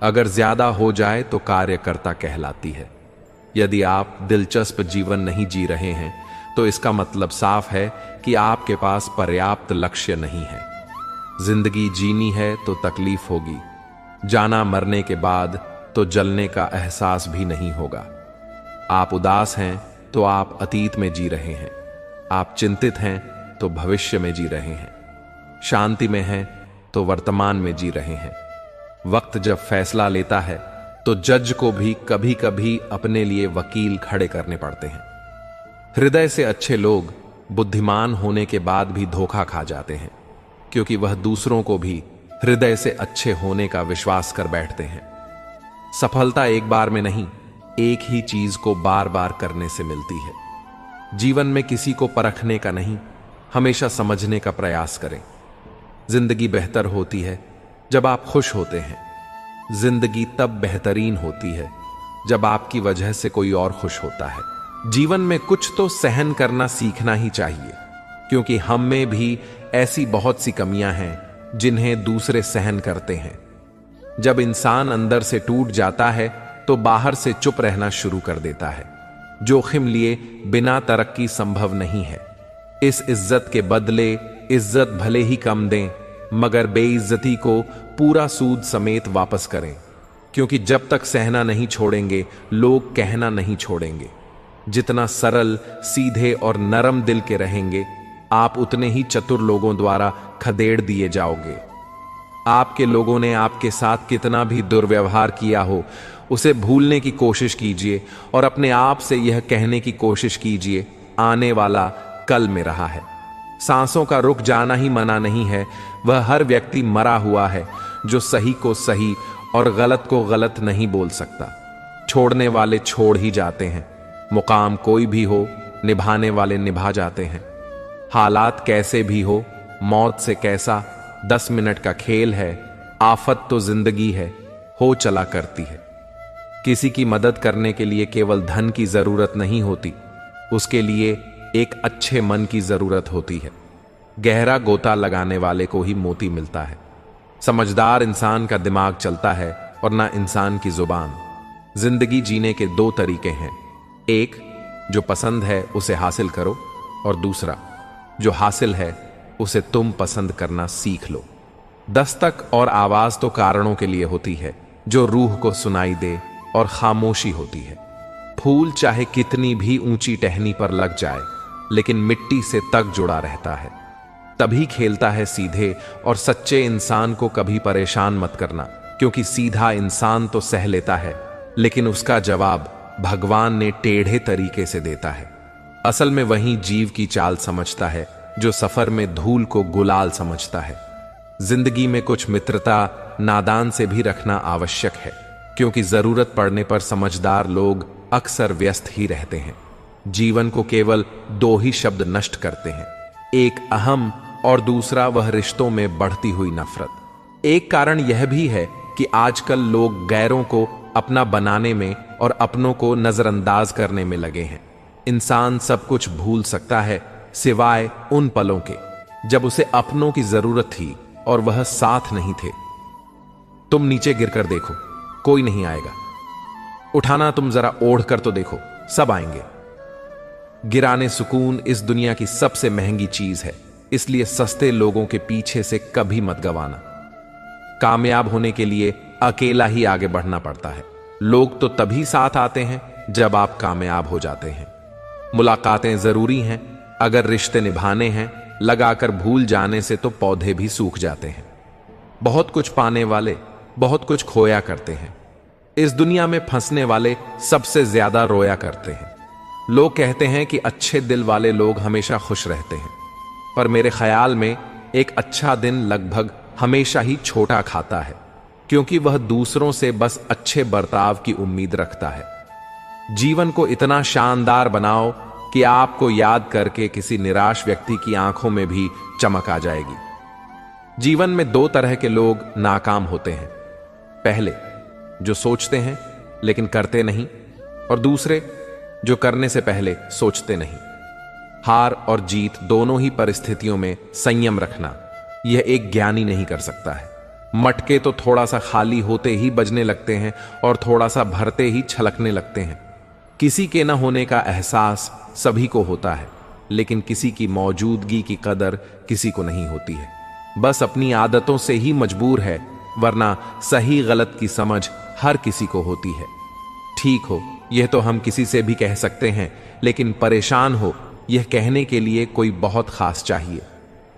अगर ज्यादा हो जाए तो कार्यकर्ता कहलाती है। यदि आप दिलचस्प जीवन नहीं जी रहे हैं तो इसका मतलब साफ है कि आपके पास पर्याप्त लक्ष्य नहीं है। जिंदगी जीनी है तो तकलीफ होगी। जाना मरने के बाद तो जलने का एहसास भी नहीं होगा। आप उदास हैं तो आप अतीत में जी रहे हैं। आप चिंतित हैं तो भविष्य में जी रहे हैं। शांति में हैं तो वर्तमान में जी रहे हैं। वक्त जब फैसला लेता है तो जज को भी कभी कभी अपने लिए वकील खड़े करने पड़ते हैं। हृदय से अच्छे लोग बुद्धिमान होने के बाद भी धोखा खा जाते हैं, क्योंकि वह दूसरों को भी हृदय से अच्छे होने का विश्वास कर बैठते हैं। सफलता एक बार में नहीं, एक ही चीज को बार बार करने से मिलती है। जीवन में किसी को परखने का नहीं, हमेशा समझने का प्रयास करें। जिंदगी बेहतर होती है जब आप खुश होते हैं। जिंदगी तब बेहतरीन होती है जब आपकी वजह से कोई और खुश होता है। जीवन में कुछ तो सहन करना सीखना ही चाहिए, क्योंकि हम में भी ऐसी बहुत सी कमियां हैं जिन्हें दूसरे सहन करते हैं। जब इंसान अंदर से टूट जाता है तो बाहर से चुप रहना शुरू कर देता है। जोखिम लिए बिना तरक्की संभव नहीं है। इस इज्जत के बदले इज्जत भले ही कम दें, मगर बेइज्जती को पूरा सूद समेत वापस करें, क्योंकि जब तक सहना नहीं छोड़ेंगे लोग कहना नहीं छोड़ेंगे। जितना सरल, सीधे और नरम दिल के रहेंगे, आप उतने ही चतुर लोगों द्वारा खदेड़ दिए जाओगे। आपके लोगों ने आपके साथ कितना भी दुर्व्यवहार किया हो, उसे भूलने की कोशिश कीजिए और अपने आप से यह कहने की कोशिश कीजिए, आने वाला कल में रहा है। सांसों का रुक जाना ही मना नहीं है। वह हर व्यक्ति मरा हुआ है जो सही को सही और गलत को गलत नहीं बोल सकता। छोड़ने वाले छोड़ ही जाते हैं। मुकाम कोई भी हो, निभाने वाले निभा जाते हैं। हालात कैसे भी हो, मौत से कैसा 10 मिनट का खेल है। आफत तो जिंदगी है, हो चला करती है। किसी की मदद करने के लिए केवल धन की जरूरत नहीं होती, उसके लिए एक अच्छे मन की जरूरत होती है। गहरा गोता लगाने वाले को ही मोती मिलता है। समझदार इंसान का दिमाग चलता है और ना इंसान की जुबान। जिंदगी जीने के 2 तरीके हैं। एक, जो पसंद है उसे हासिल करो, और दूसरा, जो हासिल है उसे तुम पसंद करना सीख लो। दस्तक और आवाज तो कारणों के लिए होती है जो रूह को सुनाई दे, और खामोशी होती है। फूल चाहे कितनी भी ऊंची टहनी पर लग जाए, लेकिन मिट्टी से तक जुड़ा रहता है, तभी खेलता है सीधे। और सच्चे इंसान को कभी परेशान मत करना, क्योंकि सीधा इंसान तो सह लेता है, लेकिन उसका जवाब भगवान ने टेढ़े तरीके से देता है। असल में वही जीव की चाल समझता है जो सफर में धूल को गुलाल समझता है। जिंदगी में कुछ मित्रता नादान से भी रखना आवश्यक है, क्योंकि जरूरत पड़ने पर समझदार लोग अक्सर व्यस्त ही रहते हैं। जीवन को केवल दो ही शब्द नष्ट करते हैं, एक अहम और दूसरा वह रिश्तों में बढ़ती हुई नफरत। एक कारण यह भी है कि आजकल लोग गैरों को अपना बनाने में और अपनों को नजरअंदाज करने में लगे हैं। इंसान सब कुछ भूल सकता है सिवाय उन पलों के जब उसे अपनों की जरूरत थी और वह साथ नहीं थे। तुम नीचे गिरकर देखो, कोई नहीं आएगा। उठाना तुम जरा ओढ़ कर तो देखो, सब आएंगे। गिराने सुकून इस दुनिया की सबसे महंगी चीज है, इसलिए सस्ते लोगों के पीछे से कभी मत गवाना। कामयाब होने के लिए अकेला ही आगे बढ़ना पड़ता है। लोग तो तभी साथ आते हैं जब आप कामयाब हो जाते हैं। मुलाकातें जरूरी हैं, अगर रिश्ते निभाने हैं। लगाकर भूल जाने से तो पौधे भी सूख जाते हैं। बहुत कुछ पाने वाले बहुत कुछ खोया करते हैं। इस दुनिया में फंसने वाले सबसे ज्यादा रोया करते हैं। लोग कहते हैं कि अच्छे दिल वाले लोग हमेशा खुश रहते हैं, पर मेरे ख्याल में एक अच्छा दिन लगभग हमेशा ही छोटा खाता है, क्योंकि वह दूसरों से बस अच्छे बर्ताव की उम्मीद रखता है। जीवन को इतना शानदार बनाओ कि आपको याद करके किसी निराश व्यक्ति की आंखों में भी चमक आ जाएगी। जीवन में दो तरह के लोग नाकाम होते हैं, पहले जो सोचते हैं लेकिन करते नहीं, और दूसरे जो करने से पहले सोचते नहीं। हार और जीत दोनों ही परिस्थितियों में संयम रखना यह एक ज्ञानी नहीं कर सकता है। मटके तो थोड़ा सा खाली होते ही बजने लगते हैं और थोड़ा सा भरते ही छलकने लगते हैं। किसी के न होने का एहसास सभी को होता है, लेकिन किसी की मौजूदगी की कदर किसी को नहीं होती है। बस अपनी आदतों से ही मजबूर है, वरना सही गलत की समझ हर किसी को होती है। ठीक हो यह तो हम किसी से भी कह सकते हैं, लेकिन परेशान हो यह कहने के लिए कोई बहुत खास चाहिए।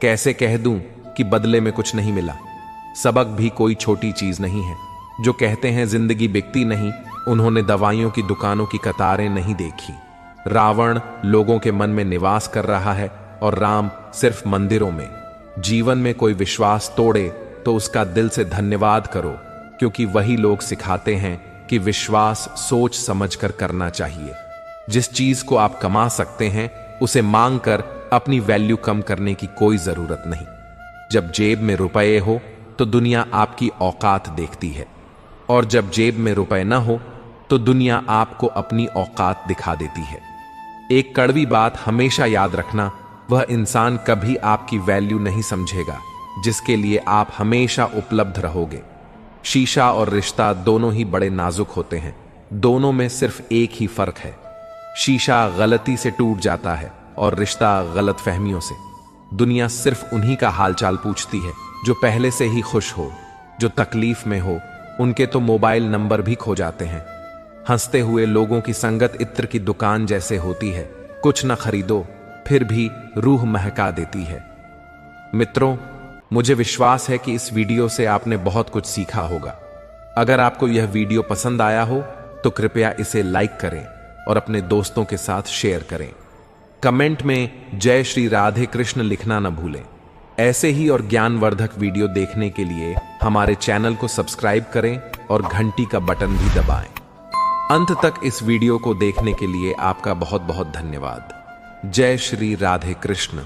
कैसे कह दूं कि बदले में कुछ नहीं मिला? सबक भी कोई छोटी चीज नहीं है। जो कहते हैं जिंदगी बिकती नहीं, उन्होंने दवाइयों की दुकानों की कतारें नहीं देखी। रावण लोगों के मन में निवास कर रहा है और राम सिर्फ मंदिरों में। जीवन में कोई विश्वास तोड़े तो उसका दिल से धन्यवाद करो, क्योंकि वही लोग सिखाते हैं कि विश्वास सोच समझकर करना चाहिए। जिस चीज को आप कमा सकते हैं उसे मांग कर अपनी वैल्यू कम करने की कोई जरूरत नहीं। जब जेब में रुपए हो तो दुनिया आपकी औकात देखती है, और जब जेब में रुपए न हो तो दुनिया आपको अपनी औकात दिखा देती है। एक कड़वी बात हमेशा याद रखना, वह इंसान कभी आपकी वैल्यू नहीं समझेगा जिसके लिए आप हमेशा उपलब्ध रहोगे। शीशा और रिश्ता दोनों ही बड़े नाजुक होते हैं, दोनों में सिर्फ एक ही फर्क है। शीशा गलती से टूट जाता है और रिश्ता गलत फहमियों से। दुनिया सिर्फ उन्हीं का हालचाल पूछती है जो पहले से ही खुश हो। जो तकलीफ में हो उनके तो मोबाइल नंबर भी खो जाते हैं। हंसते हुए लोगों की संगत इत्र की दुकान जैसे होती है, कुछ न खरीदो फिर भी रूह महका देती है। मित्रों, मुझे विश्वास है कि इस वीडियो से आपने बहुत कुछ सीखा होगा। अगर आपको यह वीडियो पसंद आया हो तो कृपया इसे लाइक करें और अपने दोस्तों के साथ शेयर करें। कमेंट में जय श्री राधे कृष्ण लिखना न भूलें। ऐसे ही और ज्ञानवर्धक वीडियो देखने के लिए हमारे चैनल को सब्सक्राइब करें और घंटी का बटन भी दबाएं। अंत तक इस वीडियो को देखने के लिए आपका बहुत बहुत धन्यवाद। जय श्री राधे कृष्ण।